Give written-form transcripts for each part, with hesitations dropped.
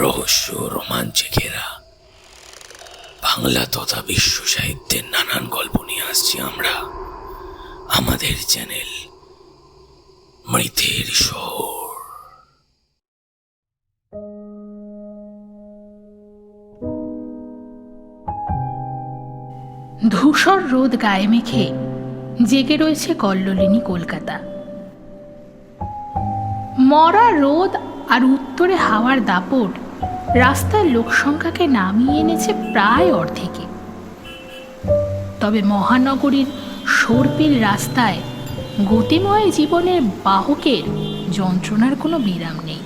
রহস্য রোমাঞ্চে ঘেরা বাংলা তথা বিশ্ব সাহিত্যের নানান গল্প নিয়ে আসছি আমরা আমাদের চ্যানেল মৃতের শহর। ধূসর রোদ গায়ে মেখে জেগে রয়েছে কল্লোলিনী কলকাতা। মরা রোদ আর উত্তরে হাওয়ার দাপট রাস্তার লোকসংখ্যাকে নামিয়ে এনেছে প্রায় অর্ধেকে। তবে মহানগরীর সর্পিল রাস্তায় গতিময় জীবনের বাহকের যন্ত্রণার কোনো বিরাম নেই।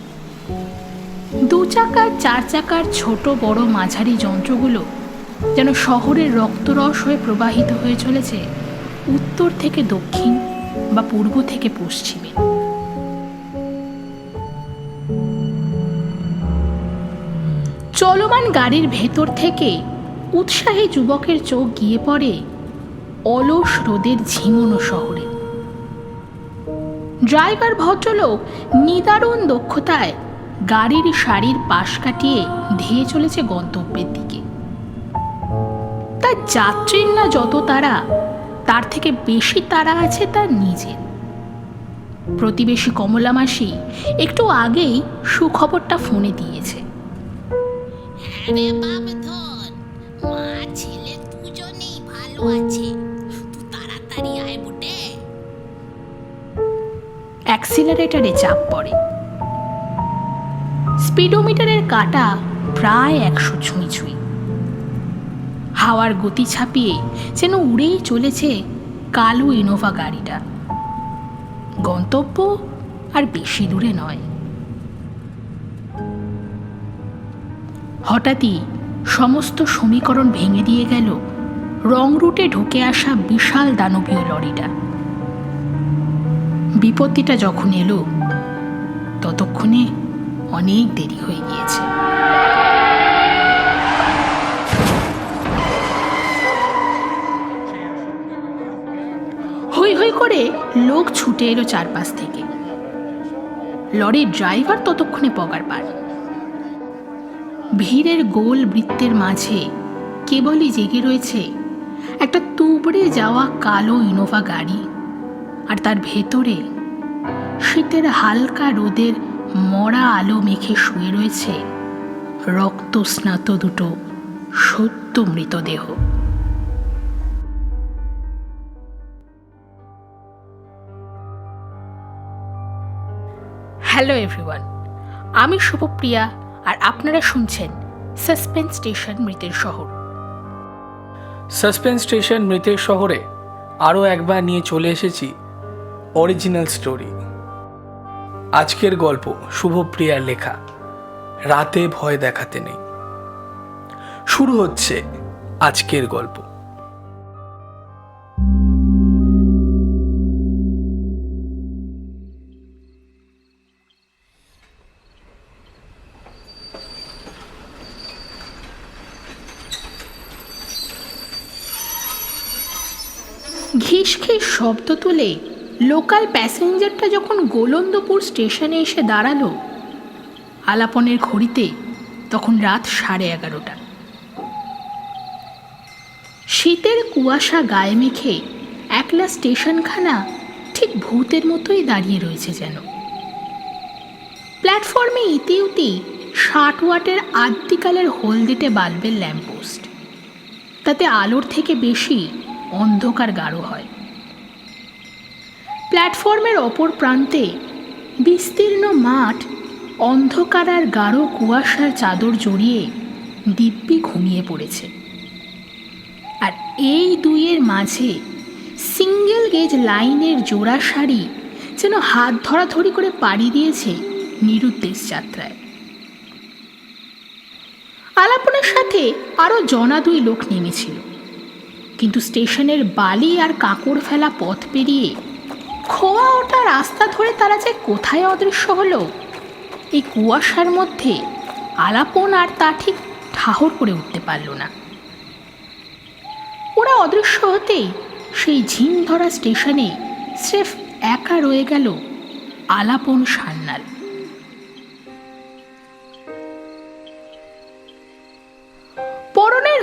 দু চাকার চার চাকার ছোট বড় মাঝারি যন্ত্রগুলো যেন শহরের রক্তরস হয়ে প্রবাহিত হয়ে চলেছে উত্তর থেকে দক্ষিণ বা পূর্ব থেকে পশ্চিমে। চলমান গাড়ির ভেতর থেকে উৎসাহী যুবকের চোখ গিয়ে পড়ে অলস রোদের ঝিমোনো শহরে। ড্রাইভার ভদ্রলোক নিদারুণ দক্ষতায় গাড়ির সারির পাশ কাটিয়ে ধেয়ে চলেছে গন্তব্যের দিকে। তার যাত্রীর না যত তারা, তার থেকে বেশি তারা আছে তার নিজের। প্রতিবেশী কমলা মাসি একটু আগেই সুখবরটা ফোনে দিয়েছে। অ্যাক্সিলারেটরে চাপ পড়ে। স্পিডোমিটারের কাঁটা প্রায় 100 ছুঁই ছুঁই। হাওয়ার গতি ছাপিয়ে যেন উড়েই চলেছে কালো ইনোভা গাড়িটা। গন্তব্য আর বেশি দূরে নয়। হঠাৎই সমস্ত সমীকরণ ভেঙে দিয়ে গেল রং রুটে ঢুকে আসা বিশাল দানবীয় লরিটা। বিপত্তিটা যখন এলো ততক্ষণে অনেক দেরি হয়ে গিয়েছে। হই হই করে লোক ছুটে এলো চারপাশ থেকে। লরির ড্রাইভার ততক্ষণে পগার পার। ভিড়ের গোল বৃত্তের মাঝে কেবলই জেগে রয়েছে একটা তুবড়ে যাওয়া কালো ইনোভা গাড়ি, আর তার ভেতরে শীতের হালকা রোদের মরা আলো মেখে শুয়ে রয়েছে রক্ত স্নাত দুটো সদ্য মৃতদেহ। হ্যালো এভরিওয়ান, আমি শুভপ্রিয়া আর আপনারা শুনছেন সাসপেন্স স্টেশন মৃতের শহর। সাসপেন্স স্টেশন মৃতের শহরে আরও একবার নিয়ে চলে এসেছি অরিজিনাল স্টোরি। আজকের গল্প শুভপ্রিয়ার লেখা রাতে ভয় দেখাতে নেই। শুরু হচ্ছে আজকের গল্প। ঘিস ঘিস শব্দ তুলে লোকাল প্যাসেঞ্জারটা যখন গোলন্দপুর স্টেশনে এসে দাঁড়ালো, আলাপনের ঘড়িতে তখন রাত 11:30। শীতের কুয়াশা গায়ে মেখে একলা স্টেশনখানা ঠিক ভূতের মতোই দাঁড়িয়ে রয়েছে যেন। প্ল্যাটফর্মে ইতিউতি 60 ওয়াটের আদ্যিকালের হলদেটে বাল্বের ল্যাম্পপোস্ট, তাতে আলোর থেকে বেশি অন্ধকার গাঢ় হয়। প্ল্যাটফর্মের অপর প্রান্তে বিস্তীর্ণ মাঠ অন্ধকার আর গাঢ় কুয়াশার চাদর জড়িয়ে দিব্যি ঘুমিয়ে পড়েছে। আর এই দুইয়ের মাঝে সিঙ্গেল গেজ লাইনের জোড়া সারি যেন হাত ধরাধরি করে পাড়ি দিয়েছে নিরুদ্দেশ যাত্রায়। আলাপনের সাথে আরও জনা 2 লোক নেমেছিল, কিন্তু স্টেশনের বালি আর কাঁকড় ফেলা পথ পেরিয়ে খোয়া ওঠা রাস্তা ধরে তারা যে কোথায় অদৃশ্য হলো, এই কুয়াশার মধ্যে আলাপন আর তা ঠিক ঠাহর করে উঠতে পারল না। ওরা অদৃশ্য হতেই সেই ঝিম ধরা স্টেশনে স্রেফ একা রয়ে গেল আলাপন সান্যাল।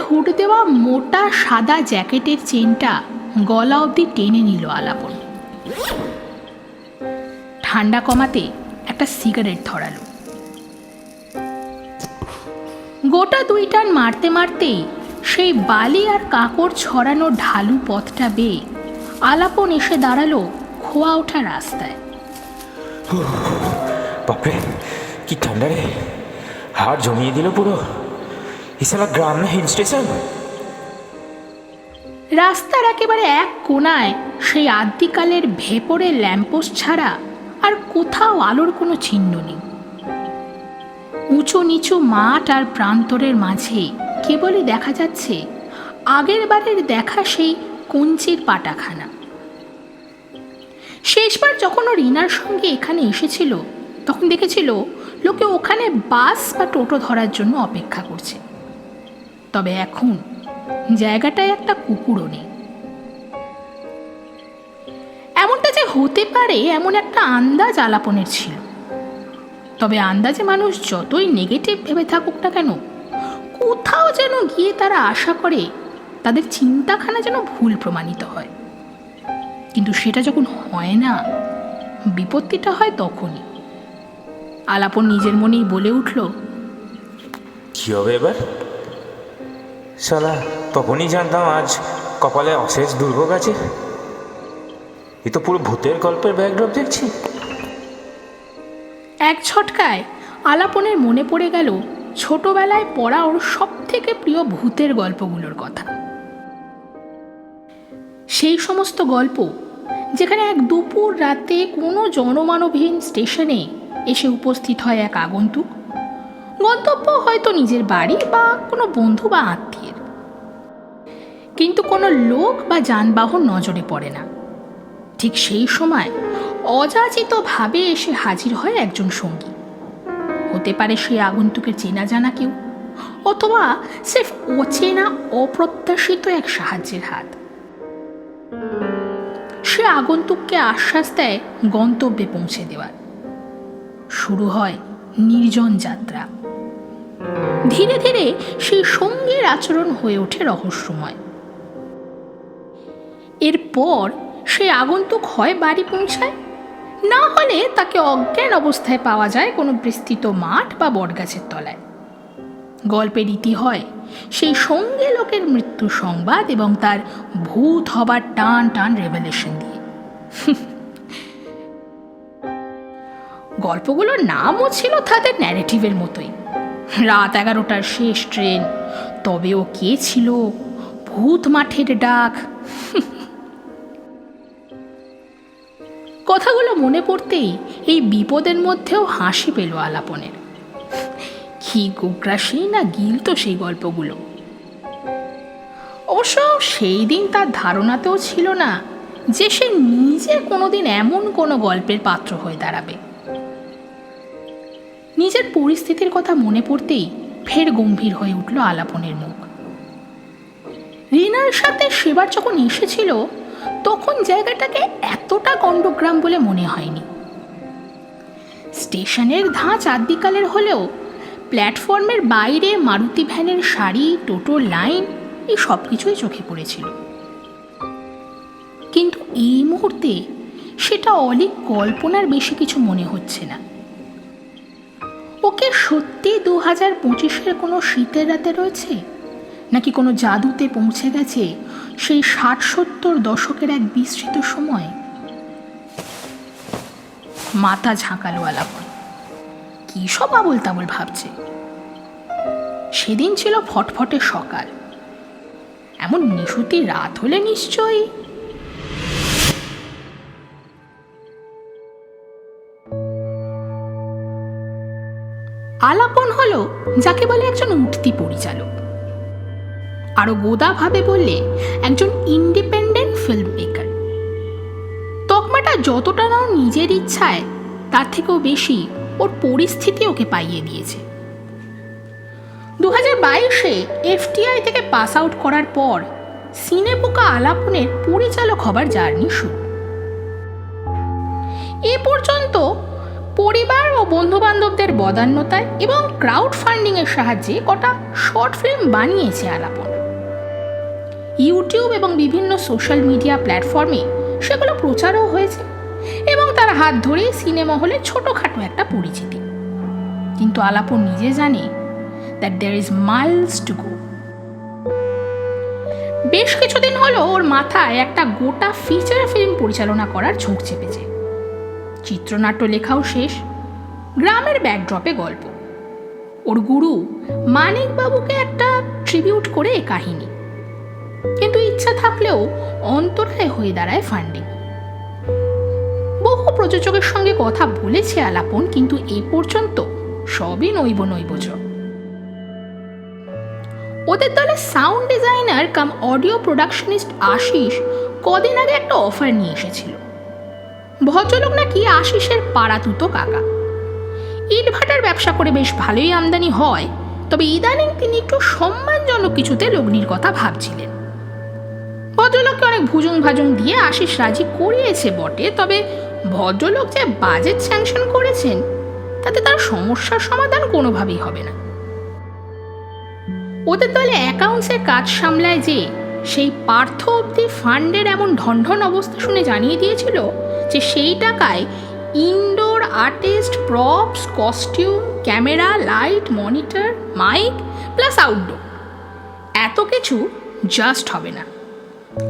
হুড দেওয়া মোটা সাদা জ্যাকেটের চেনটা গলা অবধি টেনে নিল আলাপন। ঠান্ডা কমাতে একটা সিগারেট ধরালো। গোটা 2 টান মারতে মারতেই সেই বালি আর কাঁকড় ছড়ানো ঢালু পথটা বেয়ে আলাপন এসে দাঁড়ালো খোয়া ওঠা রাস্তায়। বাপরে কি ঠান্ডা রে, হাড় জমিয়ে দিল পুরো। ইসালা গ্রাম না হিল স্টেশন? রাস্তার একেবারে এক কোনায় সেই আদ্যিকালের ভেপরের ল্যাম্পোস্ট ছাড়া আর কোথাও আলোর কোনো চিহ্ন নেই। উঁচু নিচু মাঠ আর প্রান্তরের মাঝে কেবলই দেখা যাচ্ছে আগের বারের দেখা সেই কঞ্চির পাটাখানা। শেষবার যখন ও রিনার সঙ্গে এখানে এসেছিল তখন দেখেছিল লোকে ওখানে বাস বা টোটো ধরার জন্য অপেক্ষা করছে। তবে এখন জায়গাটায় একটা কুকুরও নেই। এমনটা যে হতে পারে এমন একটা আন্দাজ আলাপনের ছিল। তবে আন্দাজে মানুষ যতই নেগেটিভ ভেবে থাকুক না কেন, কোথাও যেন গিয়ে তারা আশা করে তাদের চিন্তাখানা যেন ভুল প্রমাণিত হয়। কিন্তু সেটা যখন হয় না, বিপত্তিটা হয় তখনই। আলাপন নিজের মনেই বলে উঠল, কি হবে এবার? শালা তখনই জানতাম আজ কপালে অশেষ দুর্ভোগ আছে। এ তো পুরো ভূতের গল্পের ব্যাকড্রপ দেখছি। এক ঝটকায় আলাপনের মনে পড়ে গেল ছোটবেলায় পড়া ওর সব থেকে প্রিয় ভূতের গল্পগুলোর কথা। সেই সমস্ত গল্প যেখানে এক দুপুর রাতে কোনো জনমানবহীন স্টেশনে এসে উপস্থিত হয় এক আগন্তুক। গন্তব্য হয়তো নিজের বাড়ি বা কোনো বন্ধু বা আত্মীয়ের, কিন্তু কোনো লোক বা যানবাহন নজরে পড়ে না। ঠিক সেই সময় অযাচিতভাবে এসে হাজির হয় একজন সঙ্গী। হতে পারে সেই আগন্তুকের চেনা জানা কেউ, অথবা সির্ফ অচেনা অপ্রত্যাশিত এক সাহায্যের হাত। সে আগন্তুককে আশ্বাস দেয় গন্তব্যে পৌঁছে দেওয়ার। শুরু হয় নির্জন যাত্রা। ধীরে ধীরে সেই সঙ্গীর আচরণ হয়ে ওঠে রহস্যময়। এরপর সেই আগন্তুক হয় বাড়ি পৌঁছায়, না হলে তাকে অজ্ঞান অবস্থায় পাওয়া যায় কোনো বিস্তৃত মাঠ বা বটগাছের তলায়। গল্পের ইতি হয় সেই সঙ্গী লোকের মৃত্যু সংবাদ এবং তার ভূত হবার টান টান রেভেলেশন দিয়ে। গল্পগুলোর নামও ছিল তাদের ন্যারেটিভের মতোই। রাত 11টার শেষ ট্রেন, তবেও কে ছিল, ভূত মাঠের ডাক। কথাগুলো মনে পড়তেই এই বিপদের মধ্যেও হাসি পেল আলাপনের। কি গোগ্রাসী না গিলতো সেই গল্পগুলো। অবশ্য সেই দিন তার ধারণাতেও ছিল না যে সে নিজে কোনোদিন এমন কোনো গল্পের পাত্র হয়ে দাঁড়াবে। নিজের পরিস্থিতির কথা মনে পড়তেই ফের গম্ভীর হয়ে উঠল আলাপনের মুখ। রিনার সাথে সেবার যখন এসেছিল তখন জায়গাটাকে এতটা গণ্ডগ্রাম বলে মনে হয়নি। স্টেশনের ধাঁচ আদ্যিকালের হলেও প্ল্যাটফর্মের বাইরে মারুতি ভ্যানের সারি, টোটোর লাইন, এই সব কিছুই চোখে পড়েছিল। কিন্তু এই মুহূর্তে সেটা অলিক কল্পনার বেশি কিছু মনে হচ্ছে না। ওকে সত্যি 2025-এর কোনো শীতের রাতে রয়েছে, নাকি কোনো জাদুতে পৌঁছে গেছে সেই 60-70 দশকের এক বিস্তৃত সময়? মাথা ঝাঁকালো আলাপন। কি সব আবল তাবল ভাবছে। সেদিন ছিল ফটফটে সকাল, এমন নিশুতি রাত হলে নিশ্চয়ই। আলাপন হলো যাকে বলে একজন উঠতি পরিচালক, আরো গোদাভাবে বললে একজন ইন্ডিপেন্ডেন্ট ফিল্ম মেকার। তকমাটা যতটা না নিজের ইচ্ছায়, তার থেকেও বেশি ওর পরিস্থিতি ওকে পাইয়ে দিয়েছে। 2022-এ FTI থেকে পাস আউট করার পর সিনেপোকা আলাপনের পরিচালক হবার জার্নি শুরু। এ পর্যন্ত পরিবার ও বন্ধুবান্ধবদের বদান্যতায় এবং ক্রাউড ফান্ডিংয়ের সাহায্যে কটা শর্ট ফিল্ম বানিয়েছে আলাপন। ইউটিউব এবং বিভিন্ন সোশ্যাল মিডিয়া প্ল্যাটফর্মে সেগুলো প্রচারও হয়েছে এবং তার হাত ধরেই সিনেমা হলে ছোটোখাটো একটা পরিচিতি। কিন্তু আলাপন নিজে জানে that there is miles to go. বেশ কিছুদিন হলো ওর মাথায় একটা গোটা ফিচার ফিল্ম পরিচালনা করার ঝোঁক চেপেছে। চিত্রনাট্য লেখাও শেষ, গ্রামের ব্যাকড্রপে গল্প। ওর গুরু মানিকবাবুকে একটা ট্রিবিউট করে এ কাহিনী, কিন্তু ইচ্ছা থাকলেও অন্তরায় হয়ে দাঁড়ায় ফান্ডিং। বহু প্রযোজকের সঙ্গে কথা বলেছে আলাপন, কিন্তু এ পর্যন্ত সবই নৈবচ। ওদের দলে সাউন্ড ডিজাইনার কাম অডিও প্রোডাকশনিস্ট আশিস কদিন আগে একটা অফার নিয়ে এসেছিল। ভদ্রলোক নাকি আশিসের পাড়াতুতো কাকা। ইটভাটার ব্যবসা করে বেশ ভালোই আমদানি হয়, তবে ইদানিং তিনি একটু সম্মানজনক কিছুতে লগ্নির কথা ভাবছিলেন। ভদ্রলোককে অনেক ভুজুং ভাজুং দিয়ে আশিস রাজি করিয়েছে বটে, তবে ভদ্রলোক যে বাজেট স্যাংশন করেছেন তাতে তার সমস্যার সমাধান কোনোভাবেই হবে না। ওদের দলে অ্যাকাউন্টসের কাজ সামলায় যে সেই পার্থ অব্দি ফান্ডের এমন ঢনঢন অবস্থা শুনে জানিয়ে দিয়েছিল যে সেই টাকায় indoor artist, props, costume, camera, light, monitor, mic plus outdoor এত কিছু জাস্ট হবে না।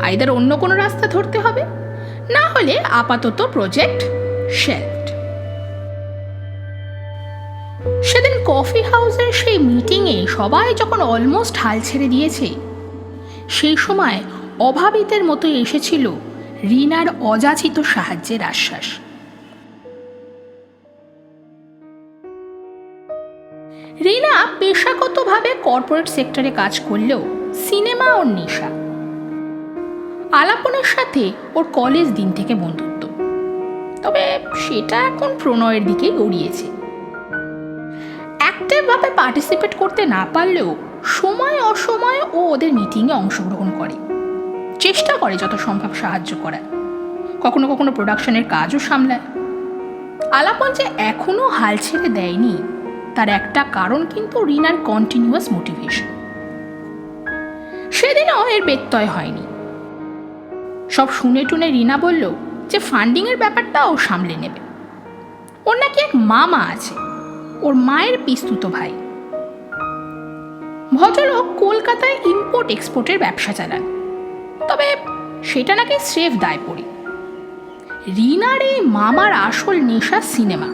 আইদার অন্য কোনো রাস্তা ধরতে হবে, না হলে আপাতত প্রজেক্ট শেলফড। সেদিন কফি হাউসের সেই মিটিংয়ে সবাই যখন অলমোস্ট হাল ছেড়ে দিয়েছে, সেই সময় অভাবিতের মতো এসেছিল রিনার অযাচিত সাহায্যের আশ্বাস। রিনা পেশাগতভাবে কর্পোরেট সেক্টরে কাজ করলেও সিনেমা ওর নেশা। আলাপনের সাথে ওর কলেজ দিন থেকে বন্ধুত্ব, তবে সেটা এখন প্রণয়ের দিকেই গড়িয়েছে। অ্যাক্টিভভাবে পার্টিসিপেট করতে না পারলেও সময় অসময়ে ও ওদের মিটিংয়ে অংশগ্রহণ করে, চেষ্টা করে যত সম্ভব সাহায্য করার। কখনো কখনো প্রোডাকশনের কাজও সামলায়। আলাপন যে এখনও হাল ছেড়ে দেয়নি তার একটা কারণ কিন্তু রিনার কন্টিনিউয়াস মোটিভেশন। সেদিনও এর ব্যত্যয় হয়নি। সব শুনে টুনে রিনা বলল যে ফান্ডিংয়ের ব্যাপারটা ও সামলে নেবে। ওর নাকি এক মামা আছে, ওর মায়ের পিস্তুত ভাই। ভদ্রলোক কলকাতায় ইম্পোর্ট এক্সপোর্টের ব্যবসা চালান, তবে সেটা নাকি স্রেফ দায়পড়ি। রিনার এই মামার আসল নেশা সিনেমা,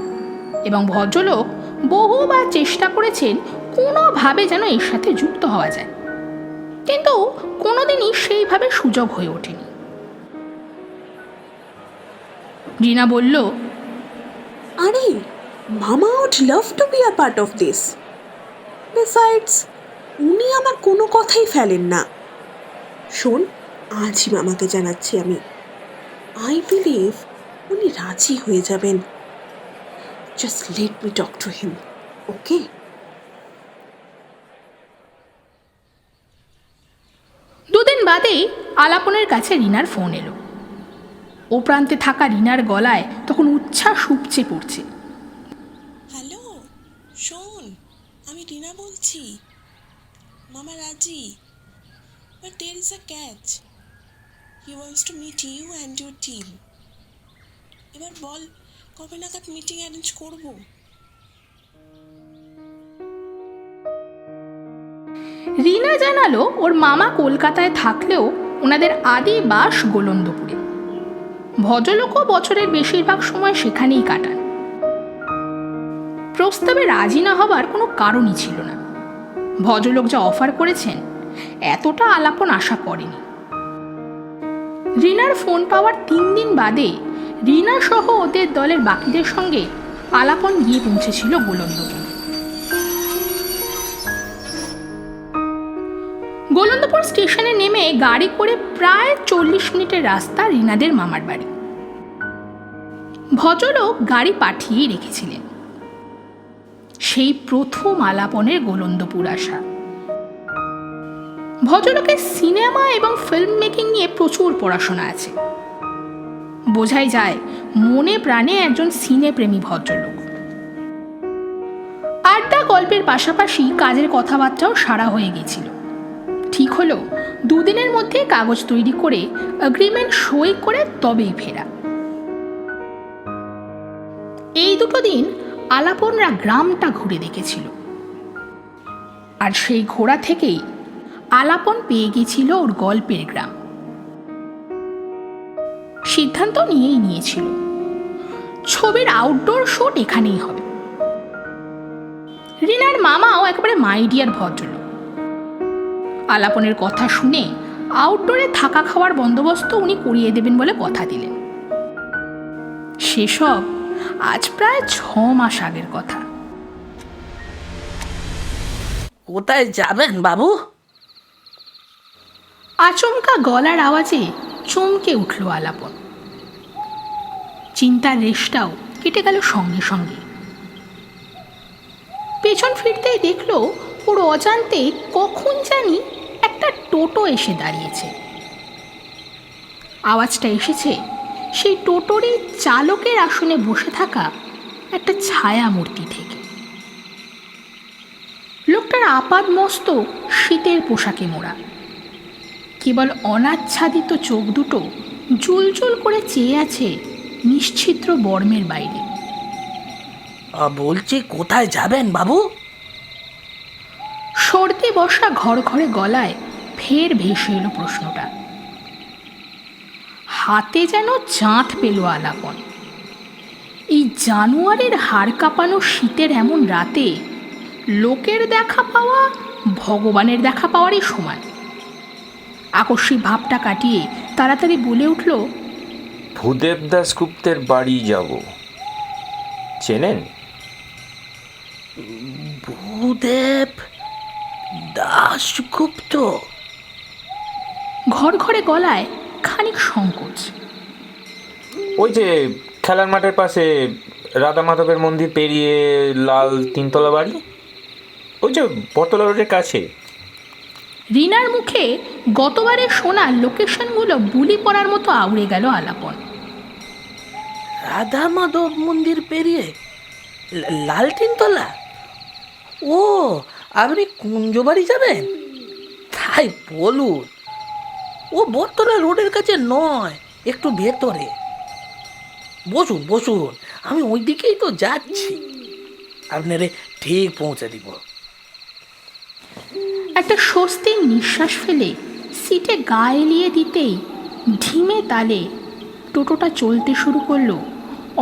এবং ভদ্রলোক বহুবার চেষ্টা করেছেন কোনোভাবে যেন এর সাথে যুক্ত হওয়া যায়, কিন্তু কোনোদিনই সেইভাবে সুযোগ হয়ে ওঠেনি। রিনা বলল, আরে মামা would love to be a part of this. Besides, উনি আমার কোনো কথাই ফেলেন না। শোন, আজই মামাকে জানাচ্ছি আমি। আই বিলিভ উনি রাজি হয়ে যাবেন। Just let me talk to him, okay? দুদিন বাদেই আলাপনের কাছে রিনার ফোন এলো। ও প্রান্তে থাকা রিনার গলায় তখন উচ্ছ্বাস উপচে পড়ছে। হ্যালো, শোন, আমি রিনা বলছি। মামা রাজি, but there is a catch. He wants to meet you and your team. এবার বল কবে নাগাদ মিটিং অ্যারেঞ্জ করব? রিনা জানালো ওর মামা কলকাতায় থাকলেও ওনাদের আদি বাস গোলন্দপুরে। ভদ্রলোকও বছরের বেশিরভাগ সময় সেখানেই কাটান। প্রস্তাবে রাজি না হবার কোনো কারণই ছিল না। ভদ্রলোক যা অফার করেছেন এতটা আলাপন আশা করেনি। রিনার ফোন পাওয়ার 3 দিন বাদে রিনা সহ ওদের দলের বাকিদের সঙ্গে আলাপন গিয়ে পৌঁছেছিল গোলন্দপুর। গোলন্দপুর স্টেশনে নেমে গাড়ি করে প্রায় 40 মিনিটের রাস্তা রিনাদের মামার বাড়ি। ভদ্রলোক গাড়ি পাঠিয়েই রেখেছিলেন। সেই প্রথম আলাপনের গোলন্দপুর আসা। ভদ্রলোকের সিনেমা এবং ফিল্ম মেকিং নিয়ে প্রচুর পড়াশোনা আছে। বোঝাই যায় মনে প্রাণে একজন সিনেপ্রেমী ভদ্রলোক। আড্ডা গল্পের পাশাপাশি কাজের কথাবার্তাও সারা হয়ে গেছিল। ঠিক হলো দুদিনের মধ্যে কাগজ তৈরি করে এগ্রিমেন্ট সই করে তবেই ফেরা। এই দুটো দিন আলাপনরা গ্রামটা ঘুরে দেখেছিল, আর সেই ঘোড়া থেকেই আলাপন পেয়ে গেছিল ওর গল্পের গ্রাম। সিদ্ধান্ত নিয়েছিল ছবির আউটডোর শুট এখানেই হবে। রিনার মামাও একেবারে মাইডিয়ার ভদ্রলোক। আলাপনের কথা শুনে আউটডোরে থাকা খাওয়ার বন্দোবস্ত উনি করিয়ে দেবেন বলে কথা দিলেন। সেসব আজ প্রায় 6 মাস আগের কথা। কোথায় যাবেন বাবু? আচমকা গলার আওয়াজে চমকে উঠল আলাপন। চিন্তার রেশটাও কেটে গেল সঙ্গে সঙ্গে। পেছন ফিরতেই দেখল ওর অজান্তে কখন জানি একটা টোটো এসে দাঁড়িয়েছে। আওয়াজটা এসেছে সেই টোটোরই চালকের আসনে বসে থাকা একটা ছায়া মূর্তি থেকে। লোকটার আপাদমস্তক শীতের পোশাকে মোড়া, কেবল অনাচ্ছাদিত চোখ দুটো জুলজুল করে চেয়ে আছে নিশ্চিদ্র বর্মের বাইরে। বলছি কোথায় যাবেন বাবু? সর্দি বসা ঘরে গলায় ফের ভেসে এলো প্রশ্নটা। হাতে যেন চাঁদ পেল আলাপন। এই জানুয়ারির হাড় কাঁপানো শীতের এমন রাতে লোকের দেখা পাওয়া ভগবানের দেখা পাওয়ারই সমান। আকস্মিক ভাবটা কাটিয়ে তাড়াতাড়ি বলে উঠল, ভূদেব দাশগুপ্তের বাড়ি যাব, চেনেন? ভূদেব দাশগুপ্ত? ঘরে গলায় খানিক সংকোচ। ওই যে খেলার মাঠের পাশে রাধা মাধবের মন্দির পেরিয়ে লাল 3তলা বাড়ি, ওই যে বটতলা রোডের কাছে। রিনার মুখে গতবারে শোনা লোকেশনগুলো বুলি পড়ার মতো আউড়ে গেল আলাপন। রাধা মাধব মন্দির পেরিয়ে লাল 3তলা? ও, আপনি কুঞ্জবাড়ি যাবেন? তাই বলুন, ও বটতলা রোডের কাছে নয়, একটু ভেতরে। বসুন, আমি ওই দিকেই তো যাচ্ছি, আপনারে ঠিক পৌঁছে দিব। একটা স্বস্তির নিঃশ্বাস ফেলে সিটে গা এলিয়ে দিতেই ঢিমে তালে টোটোটা চলতে শুরু করলো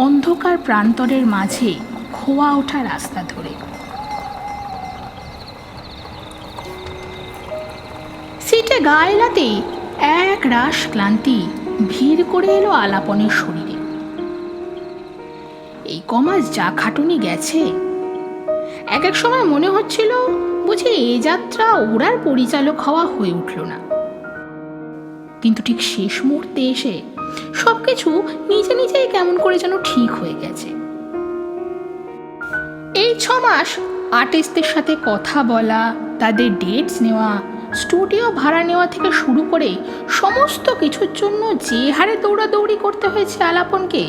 অন্ধকার প্রান্তরের মাঝে খোয়া ওঠা রাস্তা ধরে। সিটে গা এলাতেই এক রাশ ক্লান্তি ভিড় করে এলো আলাপনের শরীরে। এই কমাস যা খাটুনি গেছে, এক সময় মনে হচ্ছিল বুঝি এ যাত্রা ওরার পরিচালক হওয়া হয়ে উঠল না। কিন্তু ঠিক শেষ মুহূর্তে এসে সবকিছু নিজেই কেমন করে যেন ঠিক হয়ে গেছে। এই 6 মাস আর্টিস্টদের সাথে কথা বলা, তাদের ডেটস নেওয়া, স্টুডিও ভাড়া নেওয়া থেকে শুরু করে সমস্ত কিছুর জন্য যে হারে দৌড়াদৌড়ি করতে হয়েছে আলাপনকে,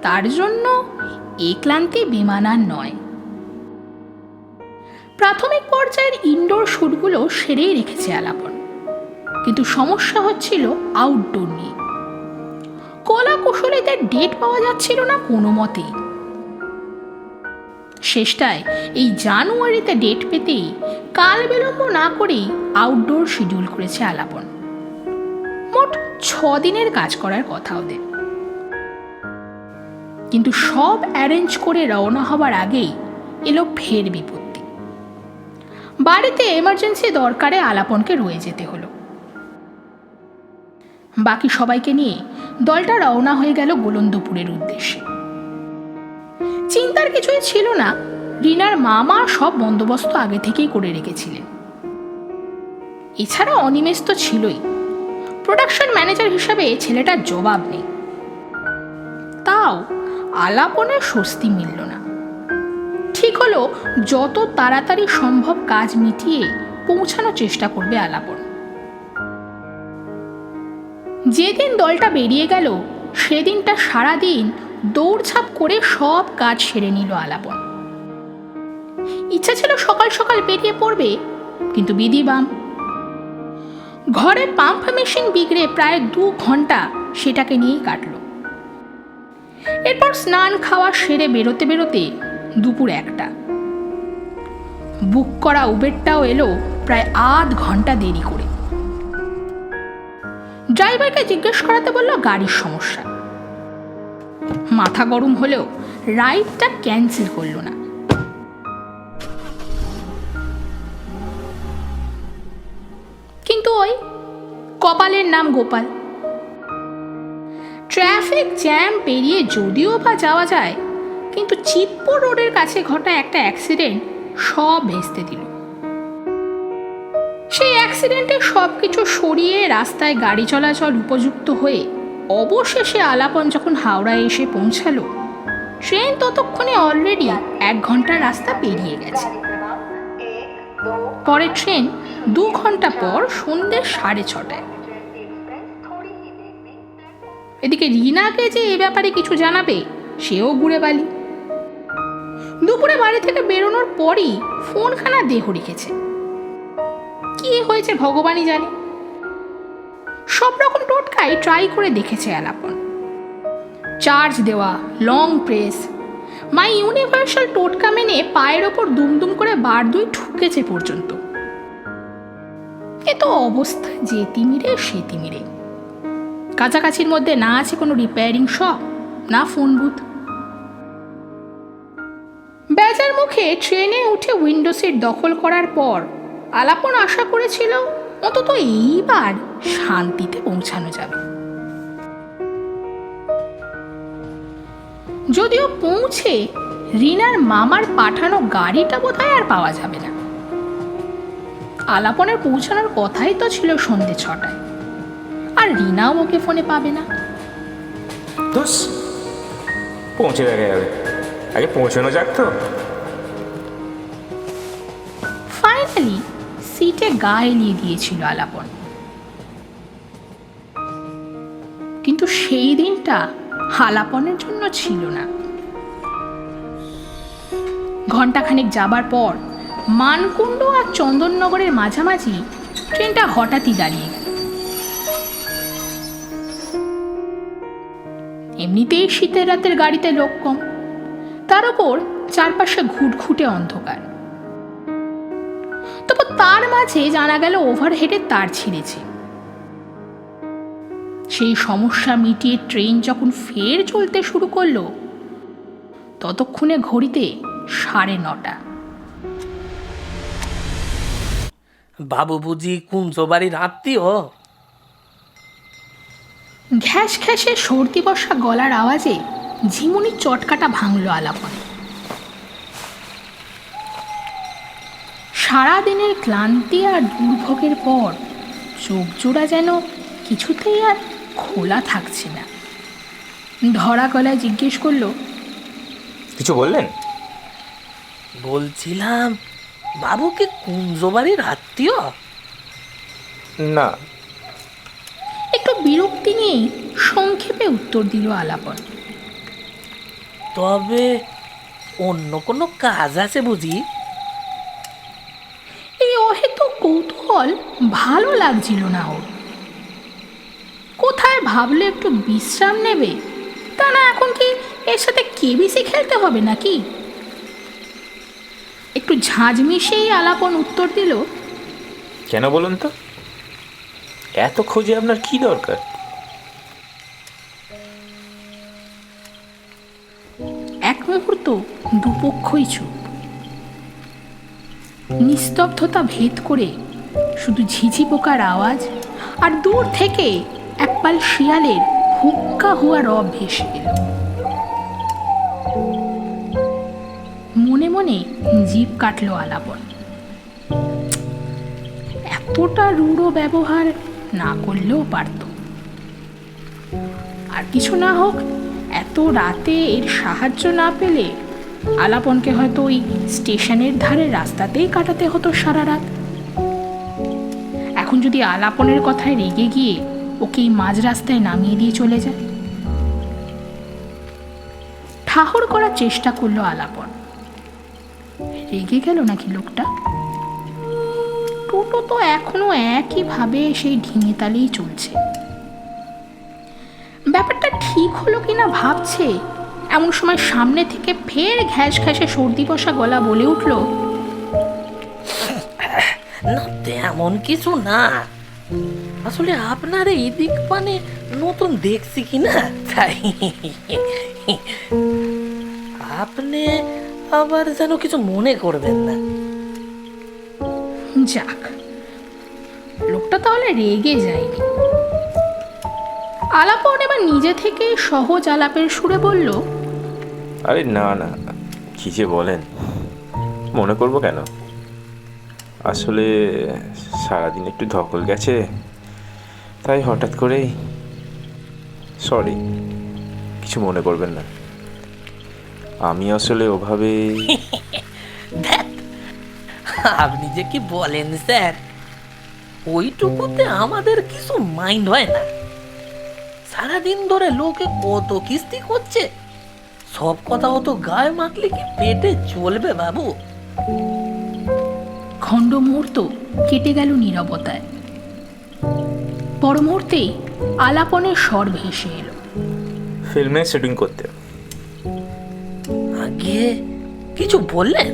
তার জন্য এই ক্লান্তি বেমানান নয়। প্রাথমিক পর্যায়ের ইনডোর শুটগুলো সেরেই রেখেছে আলাপন, কিন্তু সমস্যা হচ্ছিল আউটডোর নিয়ে। কলা কুশলীদের ডেট পাওয়া যাচ্ছিল না কোনো মতেই। শেষটায় এই জানুয়ারিতে ডেট পেতেই কাল বিলম্ব না করেই আউটডোর শিডিউল করেছে আলাপন। মোট 6 দিনের কাজ করার কথা ওদের। কিন্তু সব অ্যারেঞ্জ করে রওনা হবার আগেই এলো ফের বিপত্তি। বাড়িতে এমার্জেন্সি দরকারে আলাপনকে রয়ে যেতে হলো। বাকি সবাইকে নিয়ে দলটা রওনা হয়ে গেল গোলন্দপুরের উদ্দেশ্যে। চিন্তার কিছুই ছিল না, রিনার মামা সব বন্দোবস্ত আগে থেকেই করে রেখেছিলেন। এছাড়া অনিমেষ তো ছিলই, প্রোডাকশন ম্যানেজার হিসাবে ছেলেটার জবাব নেই। তাও আলাপনের স্বস্তি মিলল না। ঠিক হলো যত তাড়াতাড়ি সম্ভব কাজ মিটিয়ে পৌঁছানোর চেষ্টা করবে আলাপন। যেদিন দলটা বেরিয়ে গেল সেদিনটা সারাদিন দৌড়ঝাঁপ করে সব কাজ সেরে নিল আলাপন। ইচ্ছা ছিল সকাল সকাল বেরিয়ে পড়বে, কিন্তু বিধিবাম ঘরে পাম্প মেশিন বিগড়ে প্রায় 2 ঘন্টা সেটাকে নিয়েই কাটল। এরপর স্নান খাওয়া সেরে বেরোতে বেরোতে দুপুর 1টা। বুক করা উবেরটাও এলো প্রায় 8 ঘন্টা দেরি করে। ড্রাইভারকে জিজ্ঞেস করাতে বলল গাড়ির সমস্যা। মাথা গরম হলেও রাইডটা ক্যান্সেল করলো না। কিন্তু ওই কপালের নাম গোপাল। ট্রাফিক জ্যাম পেরিয়ে যদিও বা যাওয়া যায়, কিন্তু চিতপুর রোডের কাছে ঘটা একটা অ্যাক্সিডেন্ট সব ভেস্তে দিল। সেই অ্যাক্সিডেন্টে সবকিছু সরিয়ে রাস্তায় গাড়ি চলাচল উপযুক্ত হয়ে অবশেষে আলাপন যখন হাওড়ায় এসে পৌঁছালো, ট্রেন ততক্ষণে অলরেডি 1 ঘন্টার রাস্তা পেরিয়ে গেছে। পরের ট্রেন 2 ঘন্টা পর সন্ধ্যে 6:30টায়। এদিকে রিনাকে যে এ ব্যাপারে কিছু জানাবে সেও ঘুরে বালি। দুপুরে বাড়ি থেকে বেরোনোর পরই ফোনখানা দেহ রেখেছে। কি হয়েছে ভগবানই জানে। সব রকম টোটকাই ট্রাই করে দেখেছে আলাপন। চার্জ দেওয়া, লং প্রেস, মাই ইউনিভার্সাল টোটকা মেনে পায়ের ওপর দুমদুম করে বার 2 ঠুকেছে পর্যন্ত। এ তো অবস্থা যে তিমিরে সে তিমিরে। কাছাকাছির মধ্যে না আছে কোনো রিপেয়ারিং শপ, না ফোন বুথ। বেজার মুখে ট্রেনে উঠে উইন্ডো সিট দখল করার পর আলাপন আশা করেছিল অন্তত এইবার শান্তিতে পৌঁছানো যাবে। যদিও পৌঁছে রিনার মামার পাঠানো গাড়িটা বোধহয় আর পাওয়া যাবে না। আলাপনের পৌঁছানোর কথাই তো ছিল সন্ধ্যে 6টায়, আর রিনাও ওকে ফোনে পাবে না। দোষ পৌঁছে দেখা যাবে, আগে পৌঁছানো যাক তো। ফাইনালি সিটে গা এলিয়ে দিয়েছিল আলাপন। কিন্তু সেই দিনটা আলাপনের জন্য ছিল না। ঘণ্টাখানেক যাবার পর মানকুণ্ড আর চন্দননগরের মাঝামাঝি ট্রেনটা হঠাৎই দাঁড়িয়ে গেল। এমনিতেই শীতের রাতের গাড়িতে লোক কম, তার ওপর চারপাশে ঘুটঘুটে অন্ধকার। তবু তার মাঝে জানা গেল ওভারহেডে তার ছিঁড়েছে। সেই সমস্যা মিটিয়ে ট্রেন যখন ফের চলতে শুরু করলো, ততক্ষণে ঘড়িতে 9:30। বাবু বুঝি কুঞ্জবাড়ির আত্মীয়? ঘ্যাস ঘ্যাসে সর্দি বসা গলার আওয়াজে ঝিমুনির চটকাটা ভাঙল আলাপন। সারাদিনের ক্লান্তি আর দুর্ভোগের পর চোখ জোড়া যেন কিছুতেই আর খোলা থাকছে না। ধরা গলায় জিজ্ঞেস করলো, কিছু বললেন? বলছিলাম বাবু কি কুঞ্জবাড়ির আত্মীয়? না। একটু বিরক্তি নিয়েই সংক্ষেপে উত্তর দিল আলাপন। তবে অন্য কোনো কাজ আছে বুঝি? এই অহেতুক কৌতূহল ভালো লাগছিল না ওর। কোথায় ভাবলে একটু বিশ্রাম নেবে, তা না এখন কি এর সাথে কেবিসি খেলতে হবে নাকি? একটু ঝাঁঝ মিশিয়েই আলাপন উত্তর দিল, কেন বলুন তো, এত খোঁজে আপনার কি দরকার? এক মুহূর্ত দুপক্ষই চুপ। নিস্তব্ধতা ভেদ করে শুধু ঝিঝি পোকার আওয়াজ আর দূর থেকে একপাল শিয়ালের হুক্কা হুয়া রব ভেসে এল। মনে মনে জিভ কাটল আলাপন। এতটা রূঢ় ব্যবহার না করলেও পারত। আর কিছু না হোক, এত রাতে এর সাহায্য না পেলে আলাপনকে হয়তো ওই স্টেশনের ধারে রাস্তাতেই কাটাতে হতো সারা রাত। এখন যদি আলাপনের কথায় রেগে গিয়ে ওকে এই মাঝ রাস্তায় নামিয়ে দিয়ে চলে যায়। ঠাহর করার চেষ্টা করলো আলাপন। রেগে গেল নাকি লোকটা? টোটো টোটো তো এখনো একইভাবে সেই ঢিঙে তালেই চলছে। ব্যাপারটা ঠিক হলো কিনা ভাবছে, এমন সময় সামনে থেকে ফের ঘ্যাস ঘ্যাসে সর্দি বসা গলা বলে উঠল, না তেমন কিছু না, আসলে আপনার এই দিক পানে নতুন দেখছি কিনা তাই। আপনি আবার যেন কিছু মনে করবেন না। যাক, লোকটা তাহলে রেগে যায়নি। আলাপন এবার নিজে থেকে সহজ আলাপের সুরে বলল, আরে না না, কী যে বলেন, মনে করবো কেন? আসলে সারাদিন একটু ধকল গেছে, তাই হঠাৎ করেই। সরি, কিছু মনে করবেন না। আমি আসলে ওভাবে। ধ্যাৎ, আপনি যে কি বলেন স্যার, ওইটুকুতে আমাদের কিছু মাইন্ড হয় না। সারাদিন ধরে লোকে কত কিস্তি করছে, সব কথা অত গায়ে মাখলে কি পেটে চলবে বাবু? খণ্ড মুহূর্ত কেটে গেল নীরবতায়। পর মুহূর্তেই আলাপনের স্বর ভেসে এলো, ফিল্মে শুটিং করতে। আগে কিছু বললেন?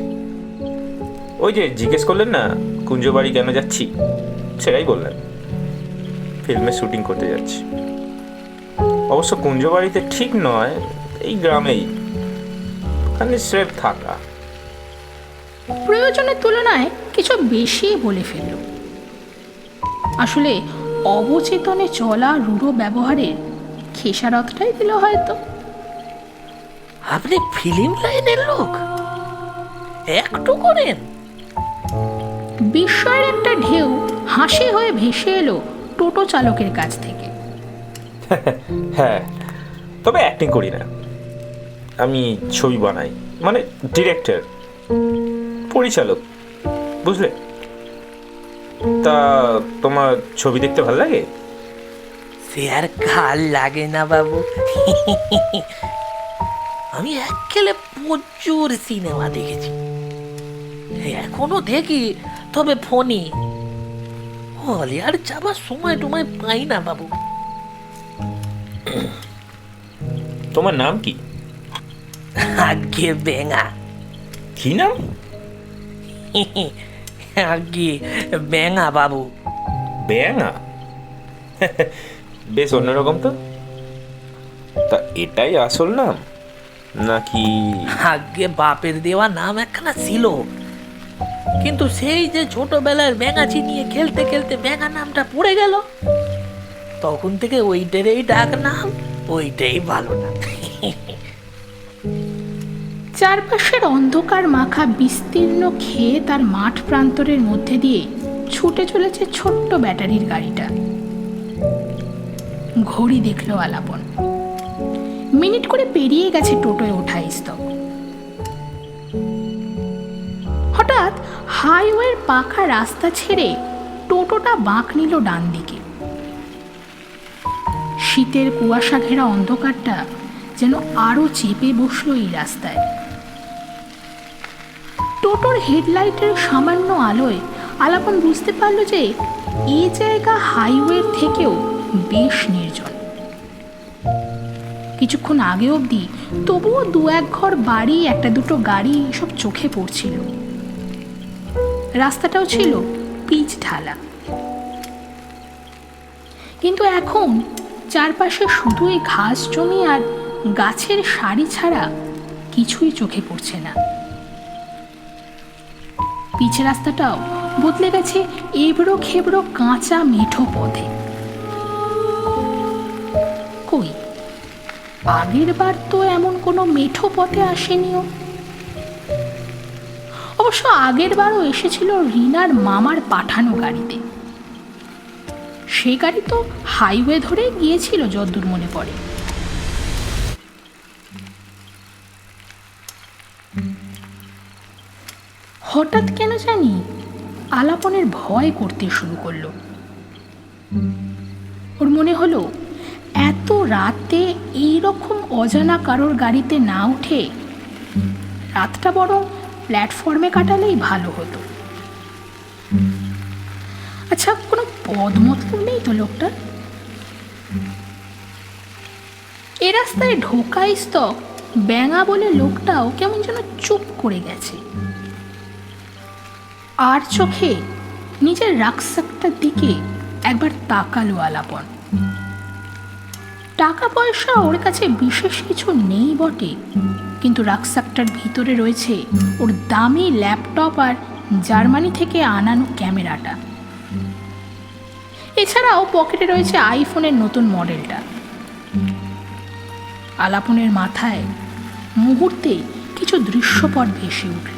ওই যে জিজ্ঞেস করলেন না কুঞ্জবাড়ি কেন যাচ্ছি, সেটাই বললেন। ফিল্মে শুটিং করতে যাচ্ছি। অবশ্য কুঞ্জবাড়িতে ঠিক নয়, এই গ্রামেই, ওখানে স্রেফ থাকা। প্রয়োজনের তুলনায় কিছু বেশি বলে ফেলল। আসলে অবচেতনে চলা রূঢ় ব্যবহারের খেসারতটাই দিল হয়তো। আপনি ফিল্ম লাইনের লোক, একটু করেন? বিস্ময়ের একটা ঢেউ হাসি হয়ে ভেসে এলো টোটো চালকের কাছ থেকে। হ্যাঁ, তবে অ্যাক্টিং করি না, আমি ছবি বানাই, মানে ডিরেক্টর, পরিচালক, বুঝলে? তা তোমার ছবি দেখতে ভালো লাগে? সে আর কাল লাগে না বাবু। আমি এককেলে প্রচুর সিনেমা দেখেছি, এখনো দেখি, তবে ফোনে। হলে আর যাবার সময় টুমায় পাই না বাবু। তোমার নাম কি? আগে বেঙা। কি নাম? আগে বেঙা বাবু। বেঙা? বেশ অন্যরকম তো। তা এটাই আসল নাম নাকি? আগে বাপের দেওয়া নাম একখানা ছিল, কিন্তু সেই যে ছোটবেলার ব্যাঙাচি নিয়ে খেলতে খেলতে ব্যাঙা নামটা পড়ে গেল, তখন থেকে ওইটারই ডাক নাম, ওইটাই ভালো না। চারপাশের অন্ধকার মাখা বিস্তীর্ণ ক্ষেত আর মাঠ প্রান্তরের মধ্যে দিয়ে ছুটে চলেছে ছোট্ট ব্যাটারির গাড়িটা। ঘড়ি দেখলো আলাপন, মিনিট করে পেরিয়ে গেছে টোটোয় ওঠা স্তব। হঠাৎ হাইওয়ের পাকা রাস্তা ছেড়ে টোটোটা বাঁক নিল ডান দিকে। শীতের কুয়াশা ঘেরা অন্ধকারটা যেন আরো চেপে বসলো এই রাস্তায়। টোটোর হেডলাইটের সামান্য আলোয় আলাপন বুঝতে পারল যে এই জায়গা হাইওয়ের থেকেও বেশ নির্জন। কিছুক্ষণ আগে অবধি তবুও দু এক ঘর বাড়ি, একটা দুটো গাড়ি সব চোখে পড়ছিল। রাস্তাটাও ছিল পিচ ঢালা, কিন্তু এখন চারপাশে শুধুই ঘাস জমি আর গাছের সারি ছাড়া কিছুই চোখে পড়ছে না। পিচ রাস্তাটাও বদলে গেছে এবড়ো খেবড়ো কাঁচা মেঠো পথে। কই, আগের বার তো এমন কোনো মেঠো পথে আসেনিও। অবশ্য আগের বারও এসেছিল রিনার মামার পাঠানো গাড়িতে। সে গাড়ি তো হাইওয়ে ধরে গিয়েছিল যদ্দূর মনে পড়ে। হঠাৎ কেন জানি আলাপনের ভয় করতে শুরু করলো। ওর মনে হলো এত রাতে এইরকম অজানা কারোর গাড়িতে না উঠে রাতটা বরং প্ল্যাটফর্মে কাটালেই ভালো হতো। আচ্ছা, কোনো পদ মতলব নেই তো লোকটার? এ রাস্তায় ঢোকাই স্তক ব্যাঙা বলে লোকটাও কেমন যেন চুপ করে গেছে। আর চোখে নিজের রাক্সাকটার দিকে একবার তাকালো আলাপন। টাকা পয়সা ওর কাছে বিশেষ কিছু নেই বটে, কিন্তু রাক্সাকটার ভিতরে রয়েছে ওর দামি ল্যাপটপ আর জার্মানি থেকে আনানো ক্যামেরাটা। এছাড়াও পকেটে রয়েছে আইফোনের নতুন মডেলটা। আলাপনের মাথায় মুহূর্তে কিছু দৃশ্যপট ভেসে উঠল।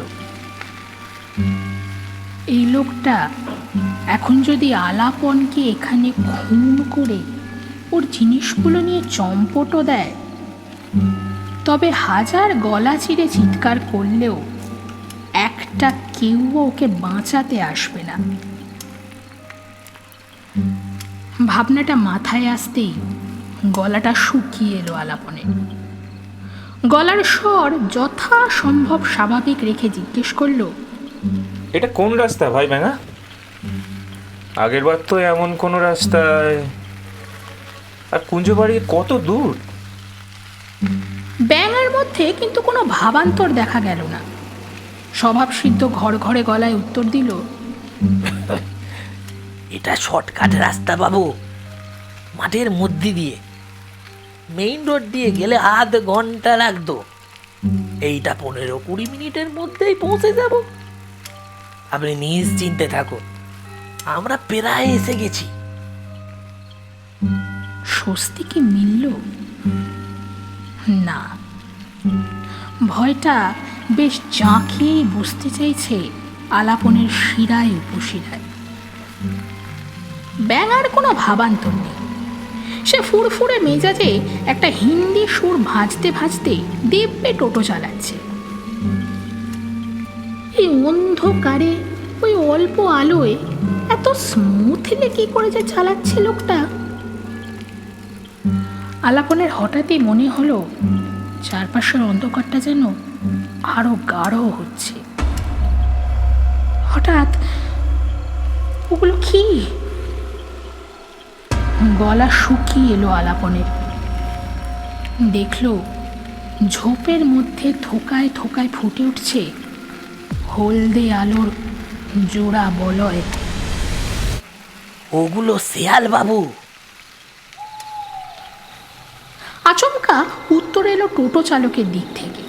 এই লোকটা এখন যদি আলাপনকে এখানে খুন করে ওর জিনিসগুলো নিয়ে চম্পটও দেয়, তবে হাজার গলা চিরে চিৎকার করলেও একটা কেউ ওকে বাঁচাতে আসবে না। ভাবনাটা মাথায় আসতেই গলাটা শুকিয়ে এলো আলাপনে। গলার স্বর যথাসম্ভব স্বাভাবিক রেখে জিজ্ঞেস করলো, এটা কোন রাস্তা ভাই ব্যাঙা? আগের বার তো এমন কোনো রাস্তায়। আর কুঞ্জবাড়ি কত দূর? ব্যাঙার মধ্যে কিন্তু কোনো ভাবান্তর দেখা গেল না। স্বভাবসিদ্ধ ঘর ঘরে গলায় উত্তর দিল, এটা শর্টকাট রাস্তা বাবু, মাঠের মধ্যে দিয়ে। মেইন রোড দিয়ে গেলে আধ ঘন্টা লাগতো, এইটা 15-20 মিনিটের মধ্যেই পৌঁছে যাব। আপনি নিশ্চিন্তে থাকুন, আমরা প্রায় এসে গেছি। স্বস্তি কি মিলল? না, ভয়টা বেশ জাঁকিয়েই বুঝতে চাইছে আলাপনের শিরায় উপশিরায়। ব্যাঙার কোনো ভাবান্তর নেই। সে ফুরফুরে মেজাজে একটা হিন্দি সুর ভাজতে ভাজতে দিব্যে টোটো চালাচ্ছে। এই অন্ধকারে ওই অল্প আলোয় এত স্মুথলি কি করে যে চালাচ্ছে লোকটা। আলাপনের হঠাৎই মনে হলো চারপাশের অন্ধকারটা যেন আরো গাঢ় হচ্ছে। হঠাৎ ওগুলো কি? গলা শুকিয়ে এলো আলাপনের। দেখলো ঝোপের মধ্যে থোকায় থোকায় ফুটে উঠছে হলদে আলোর জোড়া বলয়। ওগুলো শেয়াল বাবু। আচমকা উত্তর এলো টোটো চালকের দিক থেকে।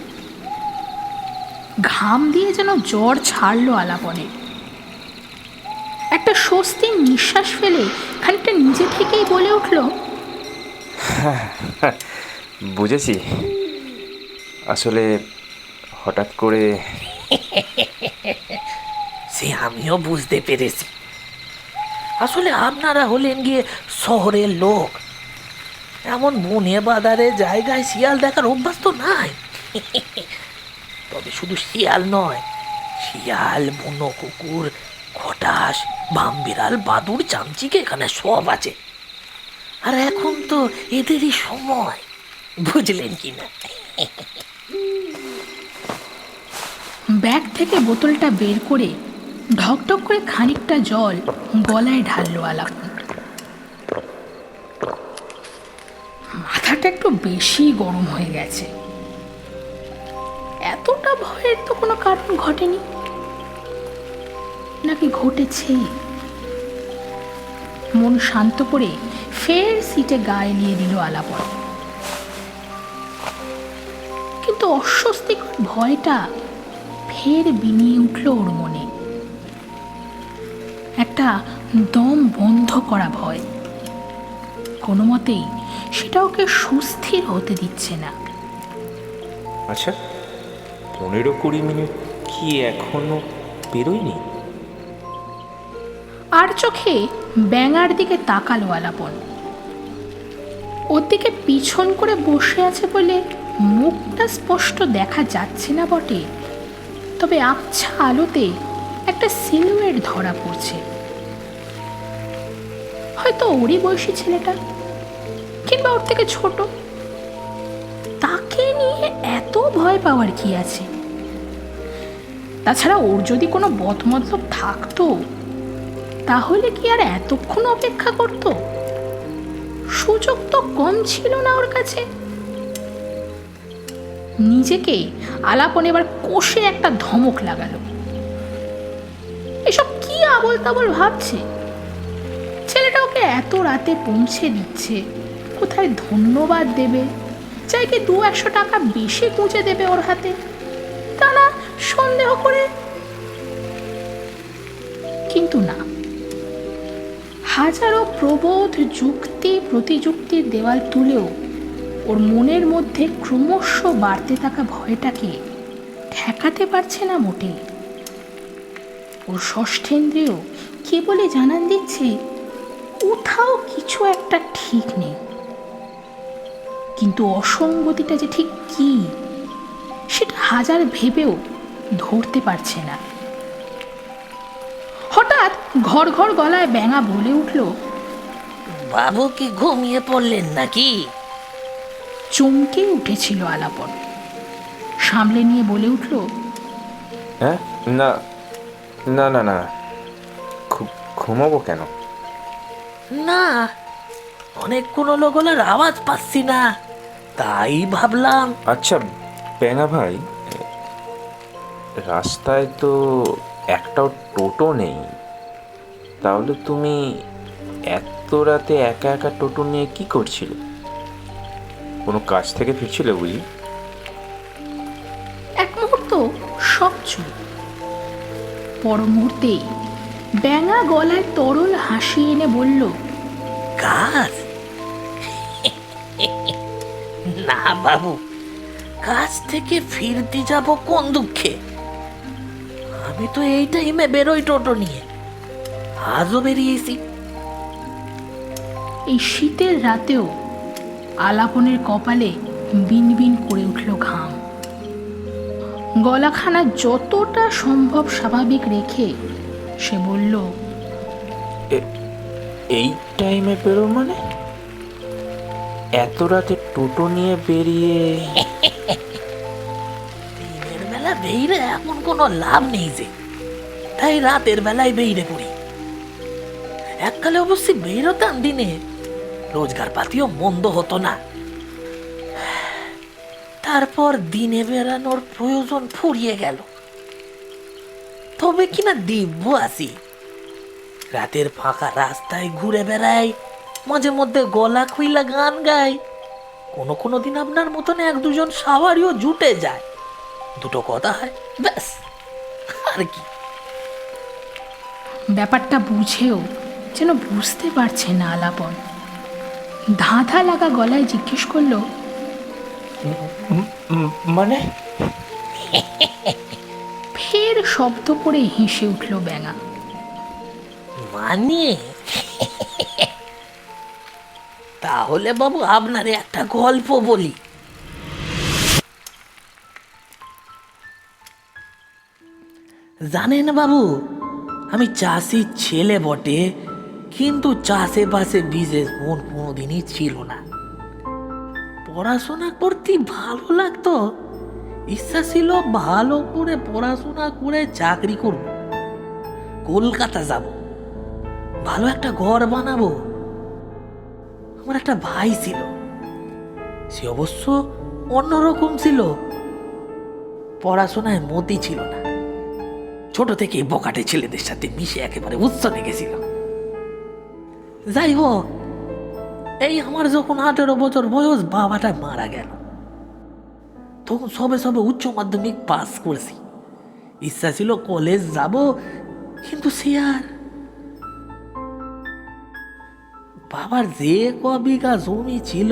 ঘাম দিয়ে যেন জ্বর ছাড়লো আলাপনে। একটা স্বস্তির নিঃশ্বাস ফেলে খানিকটা নিজে থেকেই বলে উঠল, বুঝেছি, আসলে হঠাৎ করে। সে আমিও বুঝতে পেরেছি। আসলে আপনারা হলেন গিয়ে শহরের লোক, এমন বনে বাদারে জায়গায় শিয়াল দেখার অভ্যাস তো নাই। তবে শুধু শিয়াল নয়, শিয়াল, বুনো কুকুর, খটাস, বামবিড়াল, বাদুড়, চামচিকে এখানে সব আছে। আর এখন তো এদেরই সময়, বুঝলেন কি না? ব্যাগ থেকে বোতলটা বের করে ঢকঢক করে খানিকটা জল গলায় ঢাললো আলাপন। মাথাটা একটু বেশি গরম হয়ে গেছে। এতটা ভয়ের তো কোনো কারণ ঘটেনি, নাকি ঘটেছে? মন শান্ত করে ফের সিটে গা এলিয়ে দিল আলাপন। কিন্তু অস্বস্তিকর ভয়টা ফের বিনিয়ে উঠল ওর মনে। একটা দম বন্ধ করা ভয়, কোনো মতেই সেটা ওকে সুস্থির হতে দিচ্ছে না। আচ্ছা, 15-20 মিনিট কি এখনো বেরোয়নি? আর চোখে ব্যাঙার দিকে তাকালো আলাপন। ওর দিকে পিছন করে বসে আছে বলে মুখটা স্পষ্ট দেখা যাচ্ছে না বটে, তবে আবছা আলোতে একটা সিলুয়েট ধরা পড়ছে। হয়তো ওরই বয়সী ছেলেটা, কিংবা ওর থেকে ছোট। তাকে নিয়ে এত ভয় পাওয়ার কি আছে? তাছাড়া ওর যদি কোনো বদমতলব থাকতো তাহলে কি আর এতক্ষণ অপেক্ষা করত? সুযোগ তো কম ছিল না ওর কাছে। নিজেকে আলাপন এবার কষে একটা ধমক লাগালো। এসব কি আবল তাবল ভাবছে? ছেলেটা ওকে এত রাতে পৌঁছে দিচ্ছে, কোথায় ধন্যবাদ দেবে, চাইকে 200 টাকা বেশি গুঁজে দেবে ওর হাতে, তা না সন্দেহ করে। কিন্তু না, হাজারো প্রবোধ যুক্তি প্রতিযুক্তির দেওয়াল তুলেও ওর মনের মধ্যে ক্রমশ বাড়তে থাকা ভয়টাকে ঠেকাতে পারছে না মোটেই। ওর ষষ্ঠেন্দ্রিয় কেবলই জানান দিচ্ছে কোথাও কিছু একটা ঠিক নেই, কিন্তু অসঙ্গতিটা যে ঠিক কি সেটা হাজার ভেবেও ধরতে পারছে না। হঠাৎ ঘর ঘর গলায় ব্যাঙা বলে উঠল, বাবু কি ঘুমিয়ে পড়লেন নাকি? চমকে উঠেছিল আলাপন। সামলে নিয়ে বলে উঠল, হ্যাঁ, না না না না, ঘুমাবো কেন? না, অনেকক্ষণ হলো গলার আওয়াজ পাচ্ছি না, তাই ভাবলাম। আচ্ছা বেঙা ভাই, রাস্তায় তো একটাও টোটো নেই, তাহলে তুমি এত রাতে একা একা টোটো নিয়ে কি করছিলে? কোনো কাজ থেকে ফিরছিলে বুঝি? এক মুহূর্ত সব চুপ। পর মুহূর্তে ব্যাঙা গলায় তরল হাসি এনে বলল, কাজ? না বাবু, কাজ থেকে ফিরতে যাব কোন দুঃখে? আমি তো এই টাইমে বেরোই টোটো নিয়ে, আজও বেরিয়েছি। এই শীতের রাতেও আলাপনের কপালে বিনবিন করে উঠল ঘাম। গলাখানা যতটা সম্ভব স্বাভাবিক রেখে সে বলল, এই টাইমে বেরো মানে? এত রাতে টোটো নিয়ে বেরিয়ে? দিনের বেলা বেইরে এখন কোনো লাভ নেই যে, তাই রাতের বেলায় বেইরে পড়ি। এককালে অবশ্যই বেরোতাম দিনে, রোজগার পাতিও মন্দ হতো না। তারপর দিনে বেরানোর প্রয়োজন ফুরিয়ে গেল। তবে কিনা দিব্য আসি, রাতের ফাঁকা রাস্তায় ঘুরে বেড়াই, মাঝে মধ্যে গলা খুইলা গান গাই। কোনো কোনো দিন আপনার মতন 1-2 সাওয়ারিও জুটে যায়, দুটো কথা হয়, ব্যাস, আর কি। ব্যাপারটা বুঝেও যেন বুঝতে পারছে না আলাপন। ধাঁধা লাগা গলায় জিজ্ঞেস করল, মানে? ফের শব্দ করে হেসে উঠল ব্যাঙা। মানে তাহলে বাবু আপনারে একটা গল্প বলি। জানেন বাবু, আমি চাষির ছেলে বটে, কিন্তু চাষে বাসে বিশেষ মন কোনোদিনই ছিল না। পড়াশোনা করতে ভালো লাগতো, ইচ্ছা ছিল ভালো করে পড়াশোনা করে চাকরি করব, কলকাতা যাব, ভালো একটা ঘর বানাবো। আমার একটা ভাই ছিল, সে অবশ্য অন্যরকম ছিল, পড়াশোনায় মতি ছিল না। ছোট থেকে বকাটে ছেলেদের সাথে মিশে একেবারে উৎসনে গেছিল। যাই হোক, এই আমার যখন 18 বছর বয়স, বাবাটা মারা গেল। তখন সবে সবে উচ্চ মাধ্যমিক পাস করছি, ইচ্ছা ছিল কলেজ যাব, কিন্তু সে আর। বাবার যে বিঘা জমি ছিল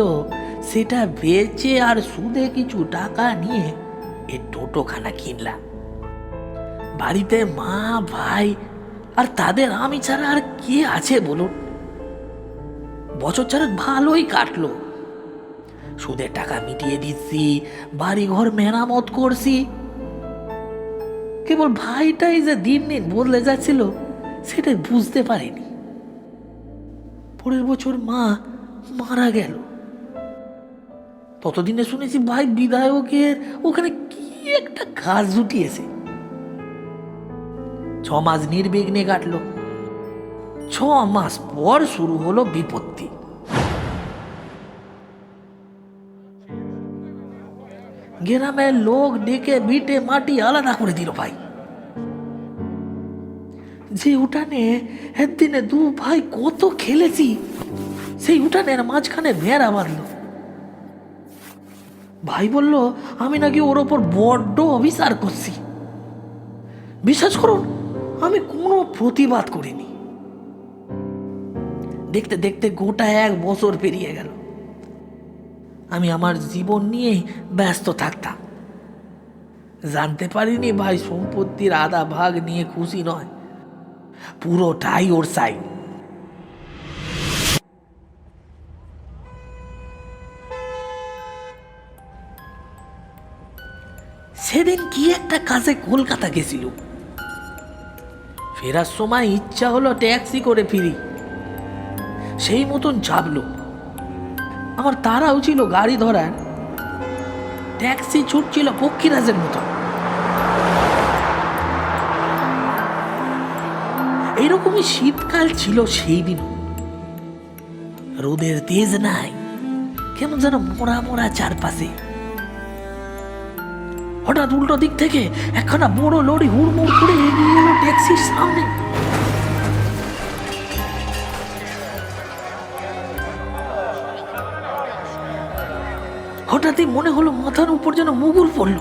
সেটা বেচে আর সুদে কিছু টাকা নিয়ে এই টোটোখানা কিনলাম। বাড়িতে মা, ভাই আর তাদের আমি ছাড়া আর কে আছে বলুন? বছর চারেক ভালোই কাটলো, সুদের টাকা মিটিয়ে দিচ্ছি, বাড়ি ঘর মেরামত করছি। কেবল ভাইটাই যে দিন দিন বদলে যাচ্ছিল সেটাই বুঝতে পারিনি। পরের বছর মা মারা গেল। ততদিনে শুনেছি ভাই বিধায়কের ওখানে কি একটা কাজ জুটিয়েছে। 6 মাস নির্বিঘ্নে কাটলো। 6 মাস পর শুরু হলো বিপত্তি। গ্রামের লোক ডেকে বিটে মাটি আলাদা করে দিল ভাই। যে উঠানে একদিনে 2 ভাই কত খেলেছি, সেই উঠানের মাঝখানে বেড়া বাঁধল। ভাই বলল আমি নাকি ওর ওপর বড্ড অবিচার করছি। বিশ্বাস করুন, আমি কোনো প্রতিবাদ করিনি। দেখতে দেখতে গোটা 1 বছর পেরিয়ে গেল। আমি আমার জীবন নিয়ে ব্যস্ত থাকতাম। জানতে পারিনি ভাই সম্পত্তির আধা ভাগ নিয়ে খুশি নয়, পুরোটাই ওর চাই। সেদিন কি একটা কাজে কলকাতা গেছিল। ফেরার সময় ইচ্ছা হলো ট্যাক্সি করে ফিরি। সেই মতন চাপলো। আমার তাড়াও ছিল গাড়ি ধরার। ট্যাক্সি ছুটছিল পক্ষীরাজের মতো। এইরকমই শীতকাল ছিল সেই দিন। রোদের তেজ নাই, কেমন যেন মোড়া মোড়া চারপাশে। হঠাৎ উল্টো দিক থেকে একখানা বড় লরি হুড়মুড় করে এগিয়ে এলো ট্যাক্সির সামনে। হঠাৎই মনে হলো মাথার উপর যেন মুগুর পড়ল।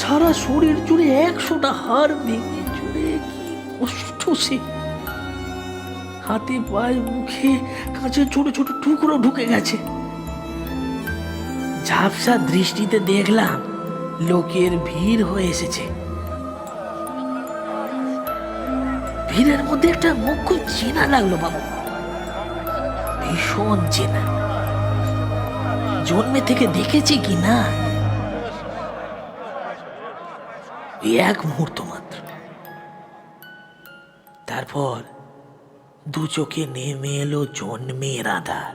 সারা শরীর জুড়ে 100টা হাড় ভেঙে চুড়ে কি কষ্ট সে। হাতে পায়ে মুখে কাঁচের ছোট ছোট টুকরো ঢুকে গেছে। ঝাপসা দৃষ্টিতে দেখলাম লোকের ভিড় হয়ে এসেছে। ভিড়ের মধ্যে একটা মুখ খুব চেনা লাগলো বাবু, ভীষণ চেনা। জন্মে থেকে দেখেছি কি না, 1 মুহূর্ত মাত্র। তারপর 2 চোখে নেমে এলো জন্মের আধার।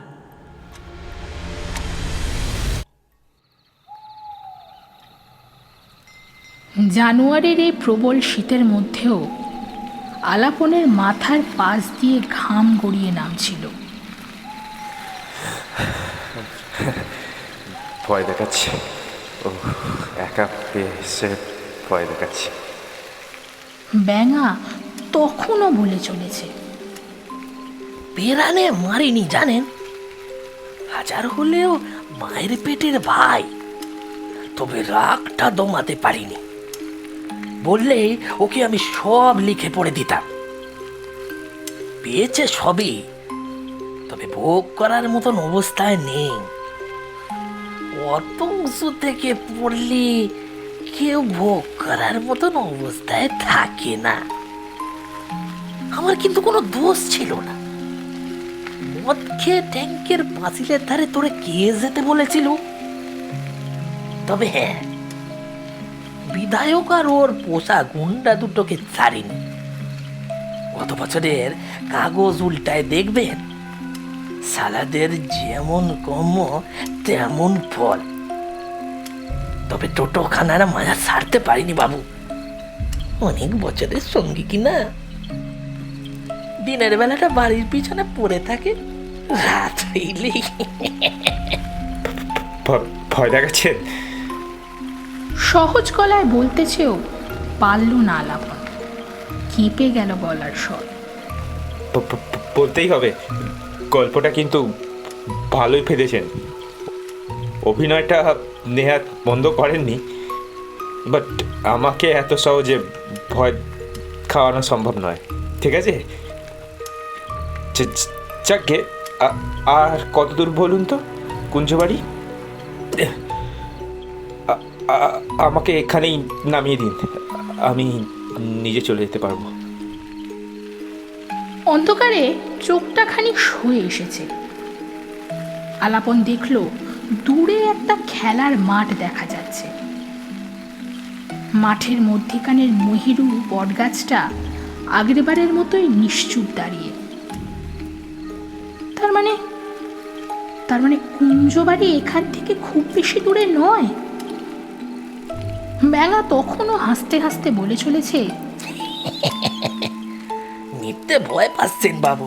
জানুয়ারির এই প্রবল শীতের মধ্যেও আলাপনের মাথার পাশ দিয়ে ঘাম গড়িয়ে নামছিল। ভয় দেখাচ্ছে, ও একা পেয়ে ভয় দেখাচ্ছে। ব্যাঙা তখনও বলে চলেছে, পেরানে মারিনি জানেন, হাজার হলেও মায়ের পেটের ভাই। তবে রাগটা দমাতে পারিনি। বললেই ওকে আমি সব লিখে পড়ে দিতাম। পেয়েছে সবই, তবে ভোগ করার মতন অবস্থায় নেই। অত উঁচু থেকে পড়লে কেউ ভোগ করার মতন অবস্থায় থাকে না। আমার কিন্তু কোনো দোষ ছিল না। মদ খেয়ে ট্যাঙ্কের পাঁচিলের ধারে তোরে কে যেতে বলেছিল? তবে হ্যাঁ, বিধায়ক আর ওর পোষা গুন্ডা দুটোকে ছাড়িনি। গত বছরের কাগজ উল্টায় দেখবেন, সালাদের যেমন কর্ম তেমন ফল। তবে টোটোখানার মায়া ছাড়তে পারিনি বাবু। অনেক বছরের সঙ্গী কিনা। দিনের বেলাটা বাড়ির পিছনে পড়ে থাকে, রাত হইলেই ভয় দেখাচ্ছে। সহজ গলায় বলতেছেও পারল না আলাপন। কেঁপে গেল গলার স্বর। বলতেই হবে, গল্পটা কিন্তু ভালোই ফেলেছেন। অভিনয়টা নেহাত বন্ধ করেননি, বাট আমাকে এত সহজে ভয় খাওয়ানো সম্ভব নয়। ঠিক আছে, যাকে আর কত দূর বলুন তো কুঞ্জবাড়ি? আমাকে এখানেই নামিয়ে দিন, আমি নিজে চলে যেতে পারবো। অন্ধকারে চোখটা খানিক সয়ে এসেছে। আলাপন দেখল দূরে একটা খেলার মাঠ দেখা যাচ্ছে। মাঠের মধ্যেখানের মহিরু বটগাছটা আগেরবারের মতোই নিশ্চুপ দাঁড়িয়ে। তার মানে কুঞ্জবাড়ি এখান থেকে খুব বেশি দূরে নয়। ব্যাঙা তখনও হাসতে হাসতে বলে চলেছে, মিথ্যে ভয় পাচ্ছেন বাবু।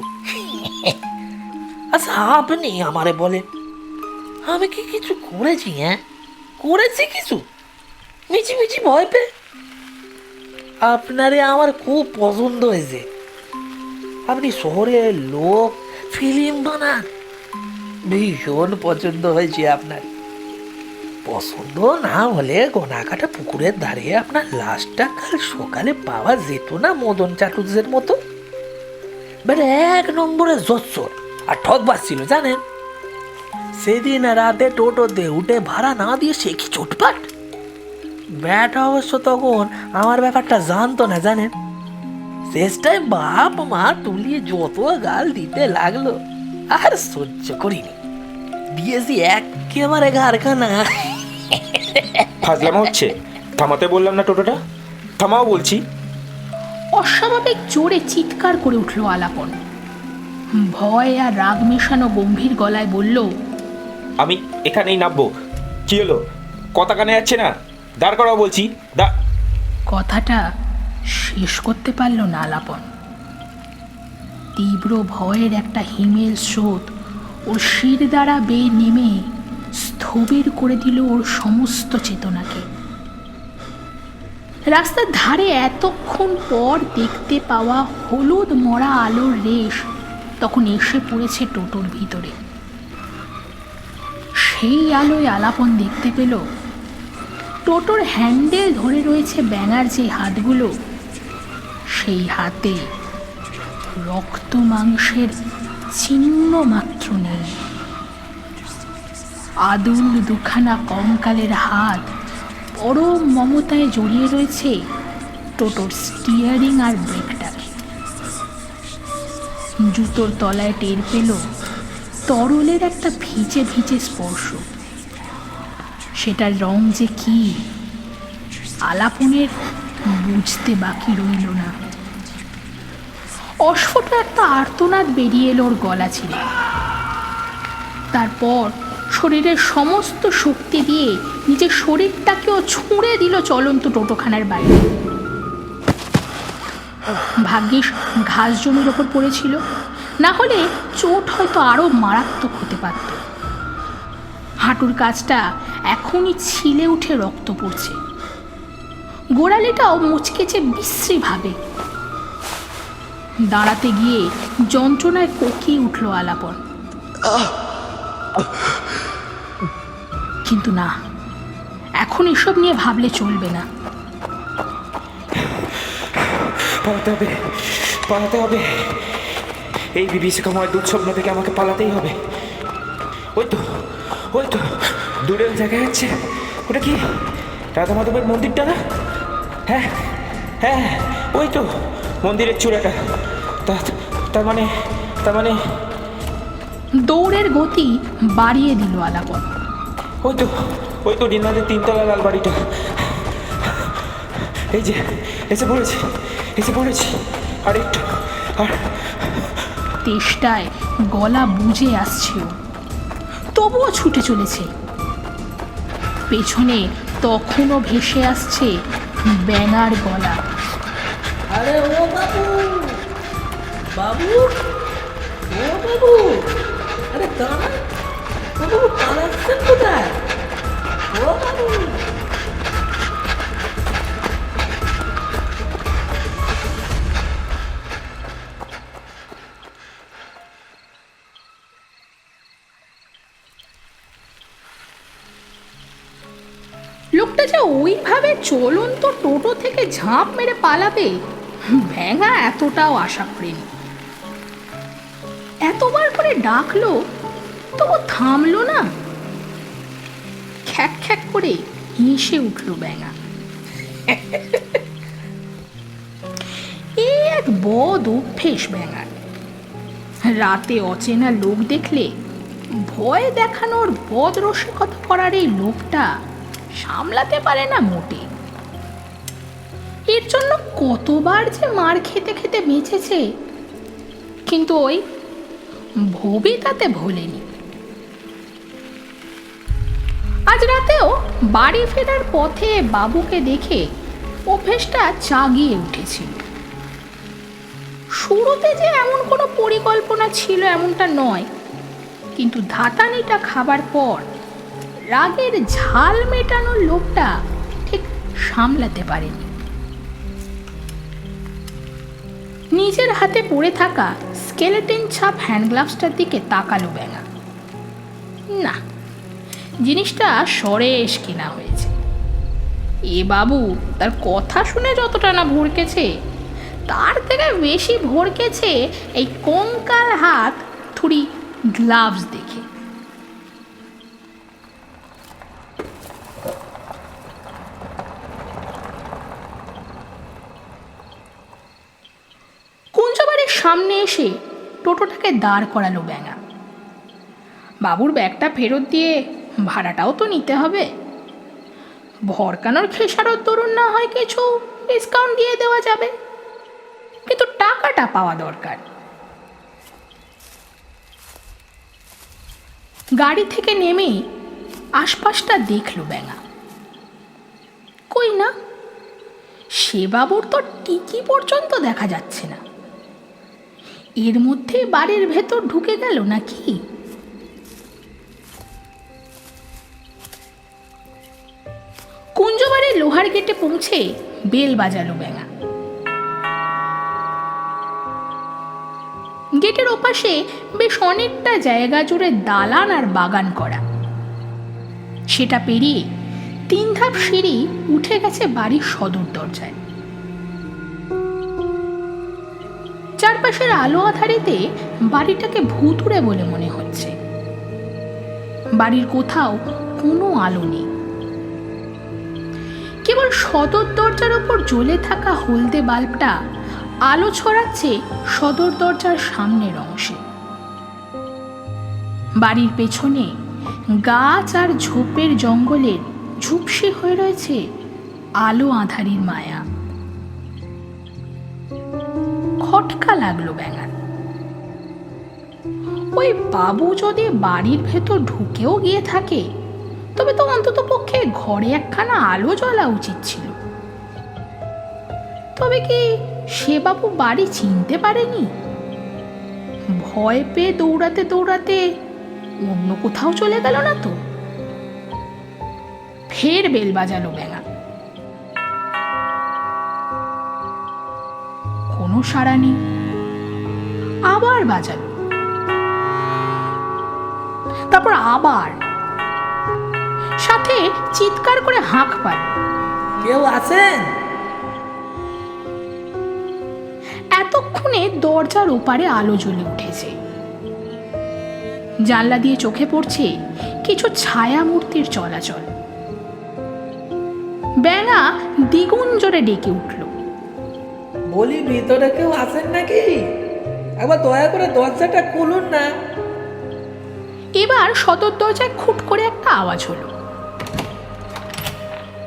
আচ্ছা আপনি আমারে বলেন, আমি কি কিছু করেছি? করেছি কিছু মিছিমিছি ভয় পেয়ে? আপনারে আমার খুব পছন্দ হয়েছে। আপনি শহরের লোক, ফিল্ম বানান, ভীষণ পছন্দ হয়েছে আপনার। পছন্দ না হলে গোনাকাটা পুকুরের ধারে আপনার লাশটা কাল সকালে পাওয়া যেত না মদন চাটুর্যের মতো? বেটা 1 নম্বরে জোচ্চর আর ঠকবাজ ছিল জানেন। সেদিন রাতে টোটোতে উঠে ভাড়া না দিয়ে সে কি চোটপাট। ব্যাটা অবশ্য তখন আমার ব্যাপারটা জানতো না জানেন। শেষটায় বাপ মা তুলিয়ে যত গাল দিতে লাগলো আর সহ্য করিনি, দিয়েছি একেবারে ঘাড়খানা। ফাজলামো হচ্ছে, থামাতে বললাম না টোটোটা? থামাও বলছি। অস্বাভাবিক জোরে চিৎকার করে উঠল আলাপন। ভয় আর রাগ মেশানো গম্ভীর গলায় বলল, আমি এখানেই নামবো। কি হলো, কথা কানে যাচ্ছে না? দাঁড় করাও বলছি। কথাটা শেষ করতে পারল না আলাপন। তীব্র ভয়ের একটা হিমেল স্রোত ওর শির দ্বারা বেয়ে নেমে স্থবির করে দিল ওর সমস্ত চেতনাকে। রাস্তার ধারে এতক্ষণ পর দেখতে পাওয়া হলুদ মরা আলোর রেশ তখন এসে পড়েছে টোটোর ভিতরে। সেই আলোয় আলাপন দেখতে পেল টোটোর হ্যান্ডেল ধরে রয়েছে ব্যাঙার যে হাতগুলো, সেই হাতে রক্ত মাংসের চিহ্ন মাত্র নেই। আদুল দুখানা কঙ্কালের হাত পরম মমতায় জড়িয়ে রয়েছে টোটোর স্টিয়ারিং আর ব্রেকটাকে। জুতোর তলায় টের পেল তরলের একটা ভিজে ভিজে স্পর্শ। সেটার রং যে কি আলাপনের বুঝতে বাকি রইল না। অস্ফুট একটা আর্তনাদ বেরিয়ে এলো ওর গলা ছিঁড়ে। তারপর শরীরের সমস্ত শক্তি দিয়ে নিজের শরীরটাকেও ছুঁড়ে দিল চলন্ত টোটোখানার বাইরে। ভাগ্যিস ঘাস জমির ওপর পড়েছিল, না হলে চোট হয়তো আরো মারাত্মক হতে পারত। হাঁটুর কাছটা এখনই ছিলে উঠে রক্ত পড়ছে, গোড়ালিটাও মুচকেছে বিশ্রী ভাবে। দাঁড়াতে গিয়ে যন্ত্রণায় কোকিয়ে উঠল আলাপন, কিন্তু না, এখন এসব নিয়ে ভাবলে চলবে না। পালাতে হবে। এই বিভীষিকাময় দুঃস্বপ্ন থেকে আমাকে পালাতেই হবে। ওই তো দূরের জায়গায় যাচ্ছে, ওটা কি রাধা মাধবের মন্দিরটা না? হ্যাঁ হ্যাঁ, ওই তো মন্দিরের চূড়াটা। তার মানে দৌড়ের গতি বাড়িয়ে দিল আলাপন। ওই তো ডিনারের 3 তলা লাল বাড়িটা। এই যে এসে পড়েছি। আর একটু, আর তেষ্টায় গলা বুজে আসছে, তবুও ছুটে চলেছে। পেছনে তখনও ভেসে আসছে ব্যাঙার গলা। আরে ও বাবু, বাবু, ও বাবু, আরে দাঁড়া, ও বাবু পালাচ্ছেন কোথায়? ও বাবু। লোকটা যে ওইভাবে চলন্ত টোটো থেকে ঝাঁপ মেরে পালাবে ভেঙা এতটাও আশা করেনি। এতবার করে ডাকলো তবু থামলো না। খ্যাক খ্যাক করে হেসে উঠল ব্যাঙা। এই এক বদ অভ্যেস ব্যাঙার। রাতে অচেনা লোক দেখলে ভয় দেখানোর বদ রসিকতা করার এই লোকটা সামলাতে পারে না মোটে। এর জন্য কতবার যে মার খেতে খেতে বেঁচেছে, কিন্তু ওই ভবি তাতে ভোলেনি। আজ রাতেও বাড়ি ফেরার পথে বাবুকে দেখে অভ্যেসটা জাগিয়ে উঠেছিল। শুরুতে যে এমন কোনো পরিকল্পনা ছিল এমনটা নয়, কিন্তু ধাতানিটা খাবার পর রাগের ঝাল মেটানোর লোভটা ঠিক সামলাতে পারেনি। নিজের হাতে পড়ে থাকা স্কেলেটন ছাপ হ্যান্ডগ্লাভসটার দিকে তাকালো ব্যাঙা। না, জিনিসটা সরেস কেনা হয়েছে। এ বাবু তার কথা শুনে যতটা না ভরকেছে, তার থেকে বেশি ভরকেছে এই কঙ্কাল হাত থুড়ি গ্লাভস দেখে। কুঞ্জবাড়ির সামনে এসে টোটোটাকে দাঁড় করালো ব্যাঙা। বাবুর ব্যাগটা ফেরত দিয়ে ভাড়াটাও তো নিতে হবে। ভরকানোর খেসারত দরুন না হয় কিছু ডিসকাউন্ট দিয়ে দেওয়া যাবে, কিন্তু টাকাটা পাওয়া দরকার। গাড়ি থেকে নেমেই আশপাশটা দেখল ব্যাঙা। কই না, সে বাবুর তো টিকি পর্যন্ত দেখা যাচ্ছে না। এর মধ্যে বাড়ির ভেতর ঢুকে গেল নাকি? কুঞ্জবাড়ির লোহার গেটে পৌঁছে বেল বাজালো ব্যাঙা। গেটের ওপাশে বেশ অনেকটা জায়গা জুড়ে দালান আর বাগান করা। সেটা পেরিয়ে 3 ধাপ সিঁড়ি উঠে গেছে বাড়ির সদর দরজায়। চারপাশের আলো আধারিতে বাড়িটাকে ভুতুড়ে বলে মনে হচ্ছে। বাড়ির কোথাও কোনো আলো নেই, কেবল সদর দরজার ওপর জ্বলে থাকা হলদে বাল্বটা আলো ছড়াচ্ছে সদর দরজার সামনের অংশে। বাড়ির পেছনে গাছ আর ঝোপের জঙ্গলের ঝুপসি হয়ে রয়েছে আলো আঁধারির মায়া। খটকা লাগলো ব্যাঙার। ওই বাবু যদি বাড়ির ভেতর ঢুকেও গিয়ে থাকে, তবে তো অন্তত পক্ষে ঘরে একখানা আলো জ্বলা উচিত ছিল। তবে কি সে বাবু বাড়ি চিনতে পারেনি? ভয় পেয়ে দৌড়াতে দৌড়াতে অন্য কোথাও চলে গেল না তো? ফের বেল বাজালো ব্যাঙা। কোনো সাড়া নেই। আবার বাজালো, তারপর আবার, সাথে চিৎকার করে হাঁক পাড়ল, কেউ আছেন? এতক্ষণে দরজার ওপারে আলো জ্বলে উঠেছে। জানলা দিয়ে চোখে পড়ছে কিছু ছায়া মূর্তির চলাচল। ব্যাঙা দ্বিগুণ জোরে ডেকে উঠল, বলি ভিতরে কেউ আছেন নাকি? একবার দয়া করে দরজাটা খুলুন না। এবার সদর দরজায় খুট করে একটা আওয়াজ হলো।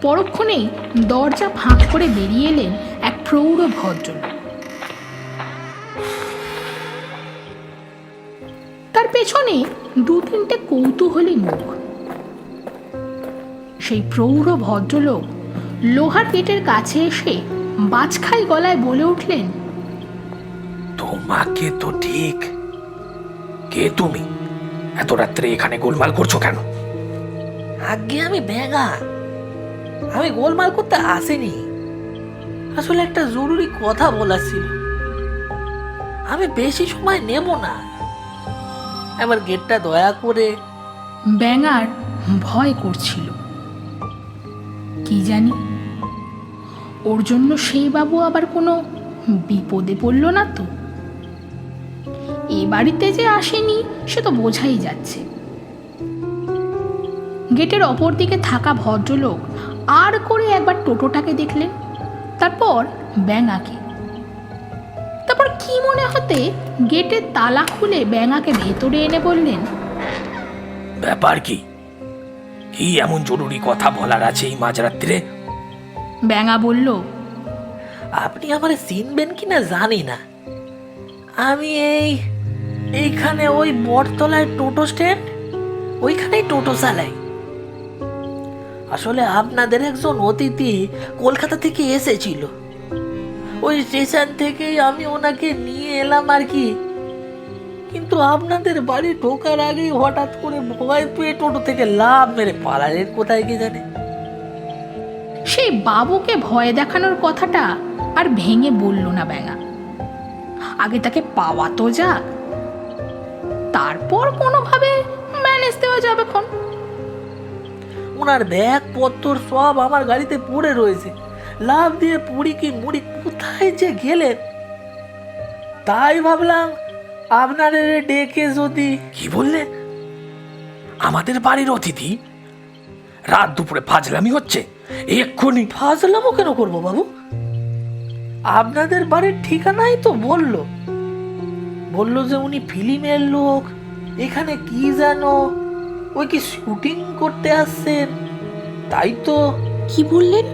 পরক্ষণেই দরজা ফাঁক করে বেরিয়ে এলেন এক প্রৌঢ় ভদ্রলোক। তার পেছনে 2-3টে কৌতূহলী মুখ। সেই প্রৌঢ় ভদ্রলোক লোহার গেটের কাছে এসে বাজখাই গলায় বলে উঠলেন, তোমাকে তো ঠিক। কে তুমি? এত রাত্রে এখানে গোলমাল করছো কেন? আগে আমি ব্যাঙা, আমি গোলমাল করতে আসিনি। আসলে একটা জরুরি কথা বলার ছিল। আমি বেশি সময় নেব না, এবার গেটটা দয়া করে। ব্যাঙার ভয় করছিল। কি জানি ওর জন্য সেই বাবু আবার কোনো বিপদে পড়ল না তো? এ বাড়িতে যে আসেনি সে তো বোঝাই যাচ্ছে। গেটের অপর দিকে থাকা ভদ্রলোক আর করে একবার টোটোটাকে দেখলেন, তারপর ব্যাঙাকে। তারপর কি মনে হতে গেটের তালা খুলে ব্যাঙাকে ভেতরে এনে বললেন, ব্যাপার কি? কি এমন জরুরি কথা বলার আছে এই মাঝরাত্রে? ব্যাঙা বলল, আপনি আমার চিনবেন কিনা জানি না, আমি এইখানে ওই বটতলায় টোটো স্ট্যান্ড, ওইখানেই টোটো চালাই। আসলে আপনাদের একজন অতিথি কলকাতা থেকে এসেছিল, ওই স্টেশন থেকেই আমি ওনাকে নিয়ে এলাম আর কি। কিন্তু আপনাদের বাড়ি ঢোকার আগেই হঠাৎ করে ভয় পেয়ে টোটো থেকে লাফ মেরে পালালেন কোথায় কে জানে। সেই বাবুকে ভয় দেখানোর কথাটা আর ভেঙে বলল না ব্যাঙা। আগে তাকে পাওয়া তো যাক, তারপর কোনোভাবে ম্যানেজ দেওয়া যাবে খন। ওনার ব্যাগ পত্র সব আমার গাড়িতে পড়ে রয়েছে। লাফ দিয়ে পুরি কি মুড়ি কোথায় যে গেলেন, তাই ভাবলাম আপনাদের ডেকে যদি। কি বললে? আমাদের বাড়ির অতিথি? রাত দুপুরে ফাজলামি হচ্ছে এক্ষুনি। ফাজলামো কেন করবো বাবু? আপনাদের বাড়ির ঠিকানাই তো বললো যে উনি ফিল্মের লোক, এখানে কি জানো ওই কি শুটিং করতে আসছেন, তাই তো। কি বললেন?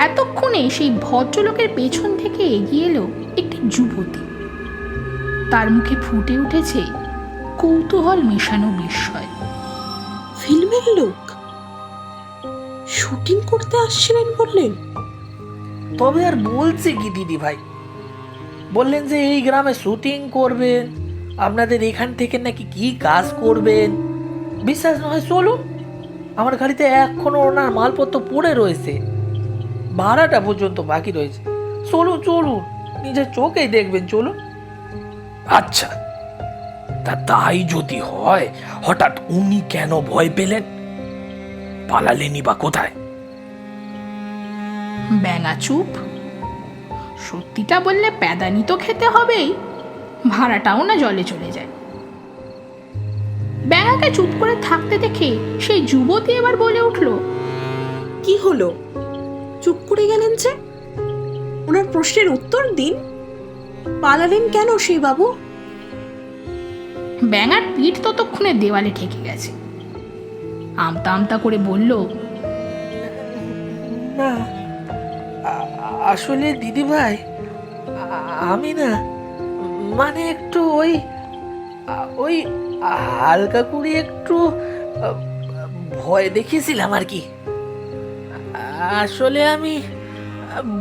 এতক্ষণে সেই ভদ্রলোকের পেছন থেকে এগিয়ে এলো একটি যুবতী। তার মুখে ফুটে উঠেছে কৌতূহল মেশানো বিস্ময়। ফিল্মের লোক? শুটিং করতে আসছিলেন বললেন? তবে আর বলছে কি দিদি ভাই, বললেন যে এই গ্রামে শুটিং করবেন, আপনাদের এখান থেকে নাকি কি কাজ করবেন। বিশ্বাস না হয় চলুন, আমার গাড়িতে এখনো ওনার মালপত্র পড়ে রয়েছে, ভাড়াটা পর্যন্ত বাকি রয়েছে। চলুন চলুন, নিজের চোখেই দেখবেন, চলুন। আচ্ছা, তাই যদি হয়, হঠাৎ উনি কেন ভয় পেলেন? পালালেনি বা কোথায়? ব্যাঙা চুপ। সত্যিটা বললে প্যাদানি তো খেতে হবেই, ভাড়াটাও না জলে চলে যায়। ব্যাঙাকে চুপ করে থাকতে দেখে সেই যুবতী এবার বলে উঠল, কি হলো? চুপ করে গেলেন যে? ওনার প্রশ্নের উত্তর দিন। পালালেন কেন সেই বাবু? ব্যাঙার পিঠ ততক্ষণে দেওয়ালে ঠেকে গেছে। আমতা আমতা করে বলল, না আসলে দিদি ভাই, আমি না, মানে একটু ওই হালকা করে একটু ভয় দেখিয়েছিলাম আর কি। আসলে আমি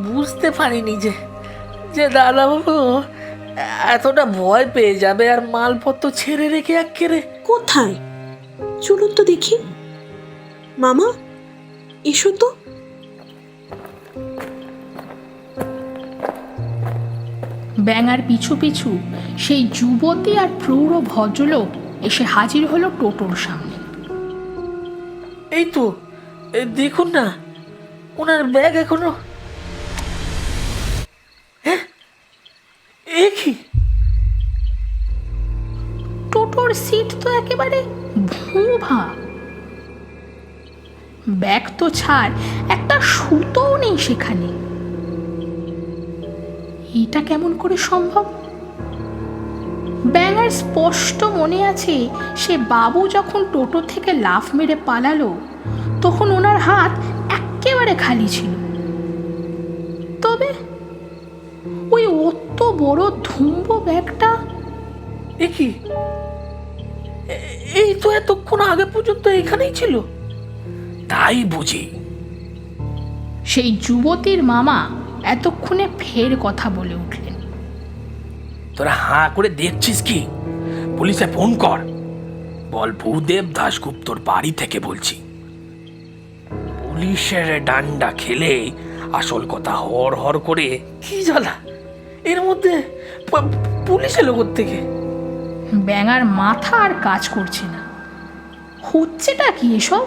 বুঝতে পারিনি যে দাদাবাবু এতটা ভয় পেয়ে যাবে আর মালপত্র ছেড়ে রেখে একেবারে। কোথায়? চলুন তো দেখি। মামা, এসো তো। ব্যাঙার পিছু পিছু সেই যুবতী আর প্রৌঢ় ভদ্রলোক এসে হাজির হলো টোটোর সামনে। এই তো দেখুন না, ওনার ব্যাগ এখনো। হ্যাঁ, এ কি? টোটোর সিট তো একেবারে ভোঁ-ভা। ব্যাগ তো ছাড়, একটা সুতোও নেই সেখানে। এটা কেমন করে সম্ভব? ব্যাঙার স্পষ্ট মনে আছে, সে বাবু যখন টোটো থেকে লাফ মেরে পালালো তখন ওনার হাত একেবারে খালি ছিল। তবে ওই অত বড় ধুম্ব ব্যাগটা? এ কি? এই তো এতক্ষণ আগে পর্যন্ত এখানেই ছিল। তাই বুঝি? সেই যুবতীর মামা এতক্ষণে ফের কথা বলে উঠলেন, তোরা হাঁ করে দেখছিস কি? পুলিশে ফোন কর, বল ভূদেব দাশগুপ্তর বাড়ি থেকে বলছি। পুলিশের ডান্ডা খেলে আসল কথা হর হর করে। কি জ্বালা, এর মধ্যে পুলিশ এলো থেকে। ব্যাঙার মাথা আর কাজ করছে না। হচ্ছেটা কি এসব?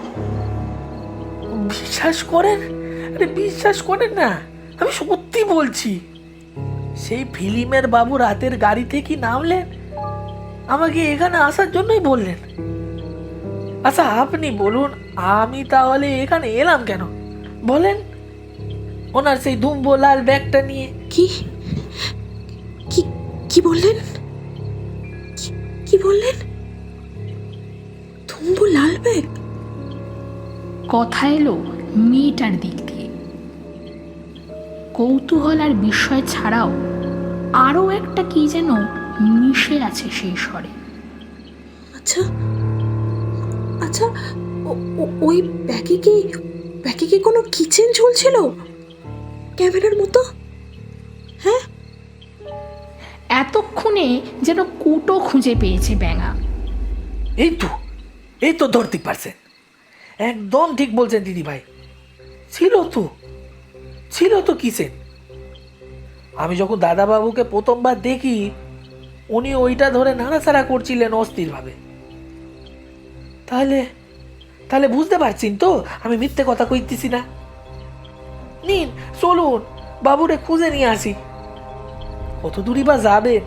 বিশ্বাস করেন, আরে বিশ্বাস করেন না, আমি সত্যি বলছি। সেই ফিল্মের বাবু রাতের গাড়ি থেকে নামলেন, আমাকে এখানে আসার জন্যই বললেন। আচ্ছা আপনি বলুন, আমি তাহলে এখানে এলাম কেন বলেন? ওনার সেই দুম্বো লাল ব্যাগটা নিয়ে। কি কি কি বললেন? কি বললেন? ধুম্বো লাল ব্যাগ? কথা এলো মেয়েটার দিক দিয়ে। কৌতূহল আর বিস্ময় ছাড়াও আরও একটা কি যেন মিশে আছে সেই স্বরে। আচ্ছা আচ্ছা, ওই ব্যাগে কি কোনো কিচেন ঝুলছিল? ক্যামেরার মতো? হ্যাঁ, এতক্ষণে যেন কুটো খুঁজে পেয়েছে ব্যাঙা। এই তো ধরতে পারছেন, একদম ঠিক বলছেন দিদি ভাই। ছিল তো কিসেন। আমি যখন দাদাবাবুকে প্রথমবার দেখি, উনি ওইটা ধরে নাড়াচাড়া করছিলেন অস্থিরভাবে। তাহলে বুঝতে পারছেন তো আমি মিথ্যে কথা কইতেছি না। নিন চলুন, বাবুরে খুঁজে নিয়ে আসি। কত দূরই বা যাবেন?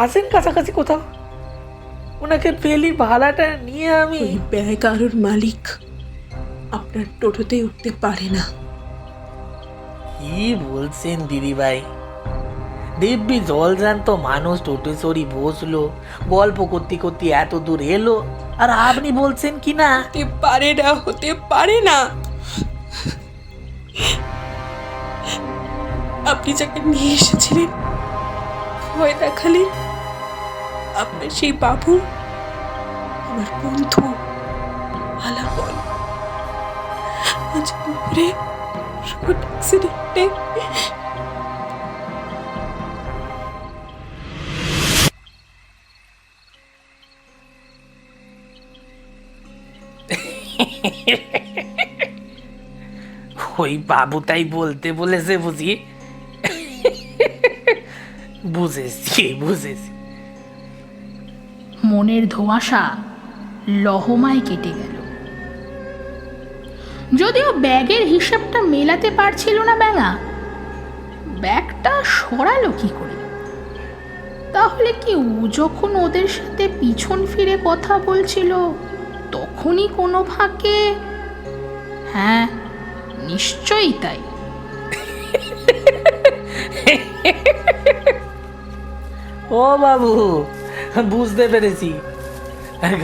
আসেন কাছাকাছি কোথাও, ওনাকে পেলি ভাড়াটা নিয়ে আমি। ওই ব্যাগ আরোর মালিক আপনার টোটোতে উঠতে পারে না। কি বলছেন দিদি ভাই? দিব্যি জল জ্যান্ত মানুষ টোটো চড়ি বসলো, গল্প করতে করতে এত দূর এলো, আর আপনি বলছেন কি না? হতে পারে না। আপনি যাকে নিয়ে এসেছিলেন, ভয় দেখালেন, আপনার সেই বাবু আমার বন্ধু আলাপন আজ দুপুরে রোড অ্যাক্সিডেন্টে ওই বাবুটাই বলতে বলেছে বুঝি? বুঝেছি। মনের ধোঁয়াশা লহমায় কেটে গেল। যদিও ব্যাগের হিসাবটা মেলাতে পারছিল না ব্যাঙা, ব্যাগটা সরালো কি করে? তাহলে কি ও যখন ওদের সাথে পিছন ফিরে কথা বলছিল তখনই কোনো ফাঁকে? হ্যাঁ, নিশ্চয়ই তাই। ও বাবু, বুঝতে পেরেছি,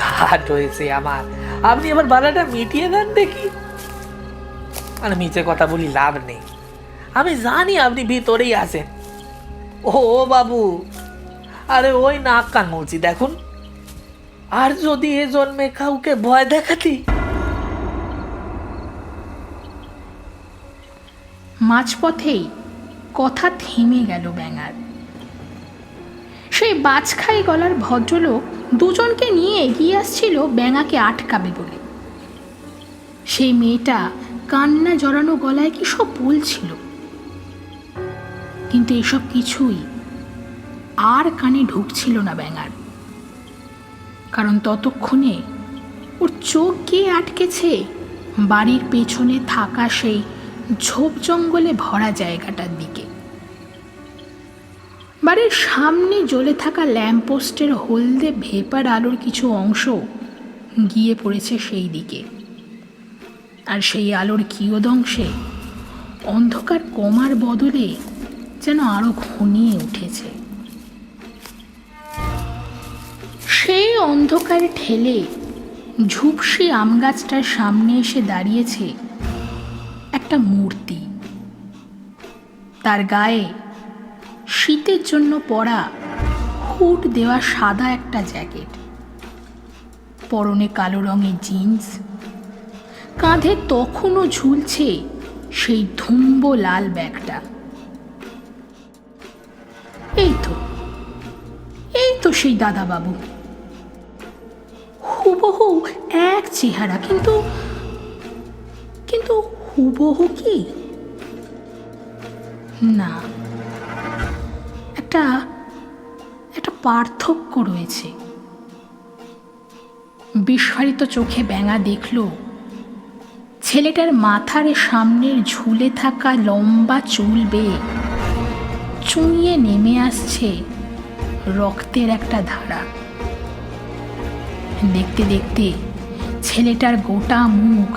ঘাট হয়েছে আমার। আপনি আবার বালাটা মিটিয়ে দেন দেখি। আর মিছে কথা বলি লাভ নেই, আমি জানি আপনি ভিতরেই আছেন। ও বাবু, আরে ওই নাক কান বলছি দেখুন। আর যদি এ জন্মে কাউকে ভয় দেখাতি। মাঝপথেই কথা থেমে গেল ব্যাঙার। সেই বাজখাই গলার ভদ্রলোক দুজনকে নিয়ে এগিয়ে আসছিল ব্যাঙাকে আটকাবে বলে। সেই মেয়েটা কান্না জড়ানো গলায় কি সব বলছিল, কিন্তু এসব কিছুই আর কানে ঢুকছিল না ব্যাঙার। কারণ ততক্ষণে ওর চোখ গিয়ে আটকেছে বাড়ির পেছনে থাকা সেই ঝোপ জঙ্গলে ভরা জায়গাটার দিকে। বাড়ির সামনে জ্বলে থাকা ল্যাম্পপোস্টের হলদে ভেপার আলোর কিছু অংশ গিয়ে পড়েছে সেই দিকে, আর সেই আলোর কিয়দংশে অন্ধকার কমার বদলে যেন আরো ঘনিয়ে উঠেছে। সেই অন্ধকার ঠেলে ঝুপসি আমগাছটার সামনে এসে দাঁড়িয়েছে একটা মূর্তি। তার গায়ে শীতের জন্য পরা হুড দেওয়া সাদা একটা জ্যাকেট, পরনে কালো রঙের জিন্স, কাঁধে তখনও ঝুলছে সেই ধুম্ব লাল ব্যাগটা। এই তো সেই দাদাবাবু, হুবহু এক চেহারা, কিন্তু হুবহু কি না, একটা পার্থক্য রয়েছে। বিস্ফারিত চোখে ব্যাঙা দেখল ছেলেটার মাথার সামনের ঝুলে থাকা লম্বা চুল বেয়ে চুঁইয়ে নেমে আসছে রক্তের একটা ধারা। দেখতে দেখতে ছেলেটার গোটা মুখ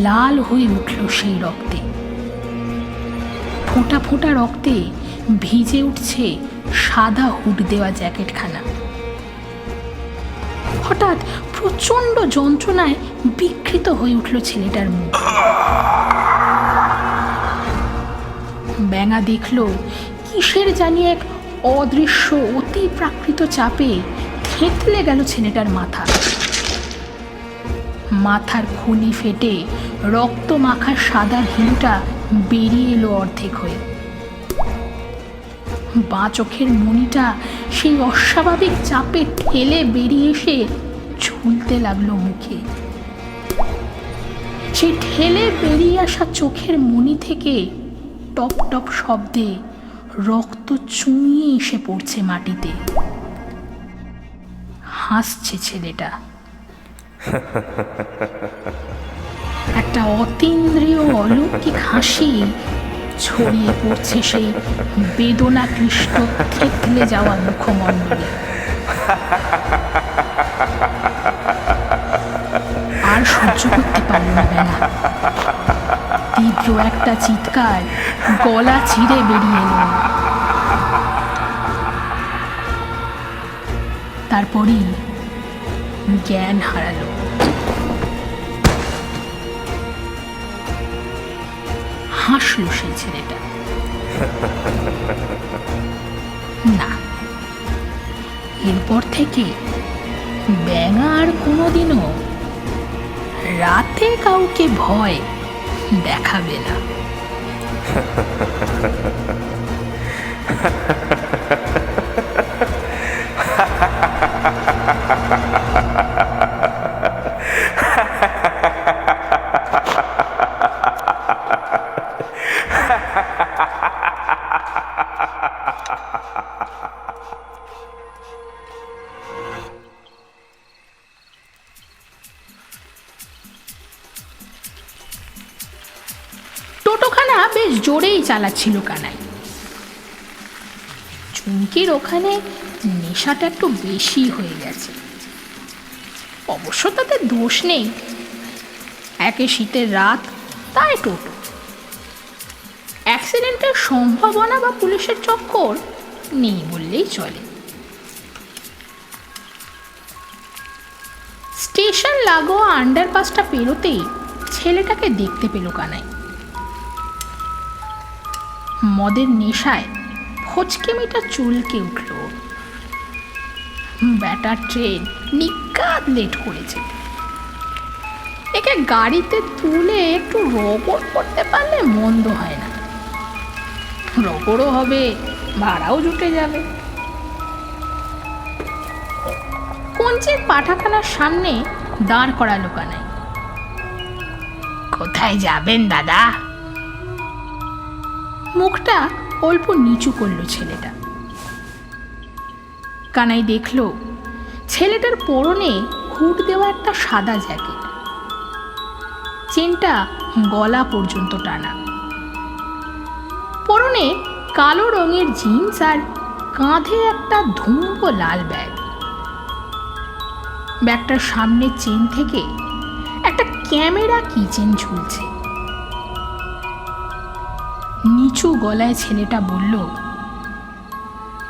লাল হয়ে উঠল সেই রক্তে। ফোঁটা ফোঁটা রক্তে ভিজে উঠছে সাদা হুড দেওয়া জ্যাকেটখানা। হঠাৎ প্রচণ্ড যন্ত্রণায় বিকৃত হয়ে উঠল ছেলেটার মুখ। ব্যাঙা দেখল কিসের জানি এক অদৃশ্য অতি প্রাকৃত চাপে থেঁতলে গেল ছেলেটার মাথার খুলি ফেটে রক্ত মাখা সাদা হিলটা বেরিয়ে এলো অর্ধেক হয়ে। বাঁ চোখের মণিটা সেই অস্বাভাবিক চাপে ঠেলে বেরিয়ে এসে ঝুলতে লাগলো মুখে। সেই ঠেলে বেরিয়ে আসা চোখের মণি থেকে টপ টপ শব্দে রক্ত চুঁইয়ে এসে পড়ছে মাটিতে। হাসছে ছেলেটা, একটা অতীন্দ্রিয় অলৌকিক হাসি ছড়িয়ে পড়ছে সেই বেদনা ক্লিষ্ট থেতলে যাওয়া মুখমণ্ডলে। আর সহ্য করতে পারল না বেলা, তীব্র একটা চিৎকার গলা ছিঁড়ে বেরিয়ে এলো। তারপরই জ্ঞান হারালো। হাসল সেই ছেলেটা। না, এরপর থেকে ব্যাঙা আর কোনোদিনও রাতে কাউকে ভয় দেখাবে না। টোটোখানা বেশ জোরেই চালাচ্ছিল কানাই। চুমকির ওখানে নেশাটা একটু বেশি হয়ে গেছে। অবশ্য তাতে দোষ নেই, একে শীতের রাত, তাই টোটো। অ্যাক্সিডেন্টের সম্ভাবনা বা পুলিশের চক্কর নেই বললেই চলে। স্টেশন লাগোয়া আন্ডারপাসটা পেরোতেই ছেলেটাকে দেখতে পেল কানাই। মদের নেশায় ফচকেমিটা চুলকে উঠল। ব্যাটার ট্রেন নিকাত লেট করেছে। একে গাড়িতে তুলে একটু রগড় করতে পারলে মন্দ হয় না। রগড়ও হবে, ভাড়াও জুটে যাবে। কঞ্চির পাঠাখানার সামনে দাঁড় করালো কানাই। কোথায় যাবেন দাদা? মুখটা অল্প নিচু করলো ছেলেটা। কানাই দেখল ছেলেটার পরনে হুড দেওয়া একটা সাদা জ্যাকেট, চেনটা গলা পর্যন্ত টানা, পরনে কালো রঙের জিন্স আর কাঁধে একটা ধুম্বো লাল ব্যাগ। ব্যাগটার সামনের চেন থেকে একটা ক্যামেরা কিচেন ঝুলছে। নিচু গলায় ছেলেটা বলল,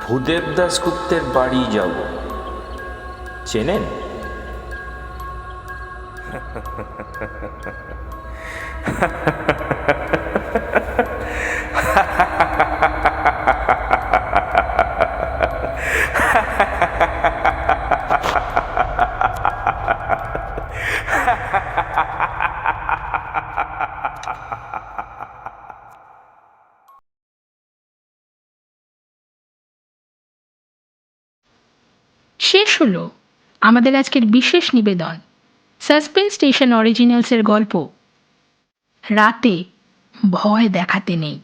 ভূদেব দাশগুপ্তের বাড়ি যাব, চেনেন? শেষ হলো আমাদের আজকের বিশেষ নিবেদন, সাসপেন্স স্টেশন অরিজিনালসের গল্প রাতে ভয় দেখাতে নেই।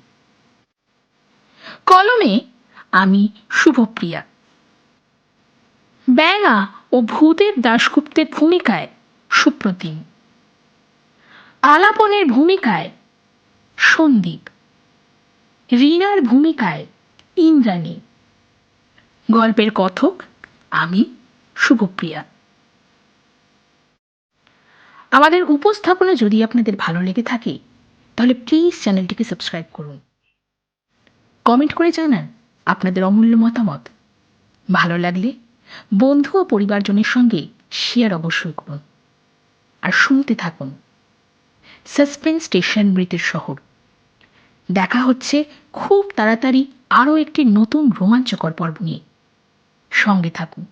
কলমে আমি শুভপ্রিয়া। ব্যাঙা ও ভূদেব দাশগুপ্তের ভূমিকায় সুপ্রতিম, আলাপনের ভূমিকায় সন্দীপ, রিনার ভূমিকায় ইন্দ্রাণী, গল্পের কথক আমি শুভপ্রিয়া। আমাদের উপস্থাপনা যদি আপনাদের ভালো লেগে থাকে তাহলে প্লিজ চ্যানেলটিকে সাবস্ক্রাইব করুন, কমেন্ট করে জানান আপনাদের অমূল্য মতামত। ভালো লাগলে বন্ধু ও পরিবারজনের সঙ্গে শেয়ার অবশ্যই করুন। আর শুনতে থাকুন সাসপেন্স স্টেশন মৃতের শহর। দেখা হচ্ছে খুব তাড়াতাড়ি আরও একটি নতুন রোমাঞ্চকর পর্ব নিয়ে। সঙ্গে থাকুন।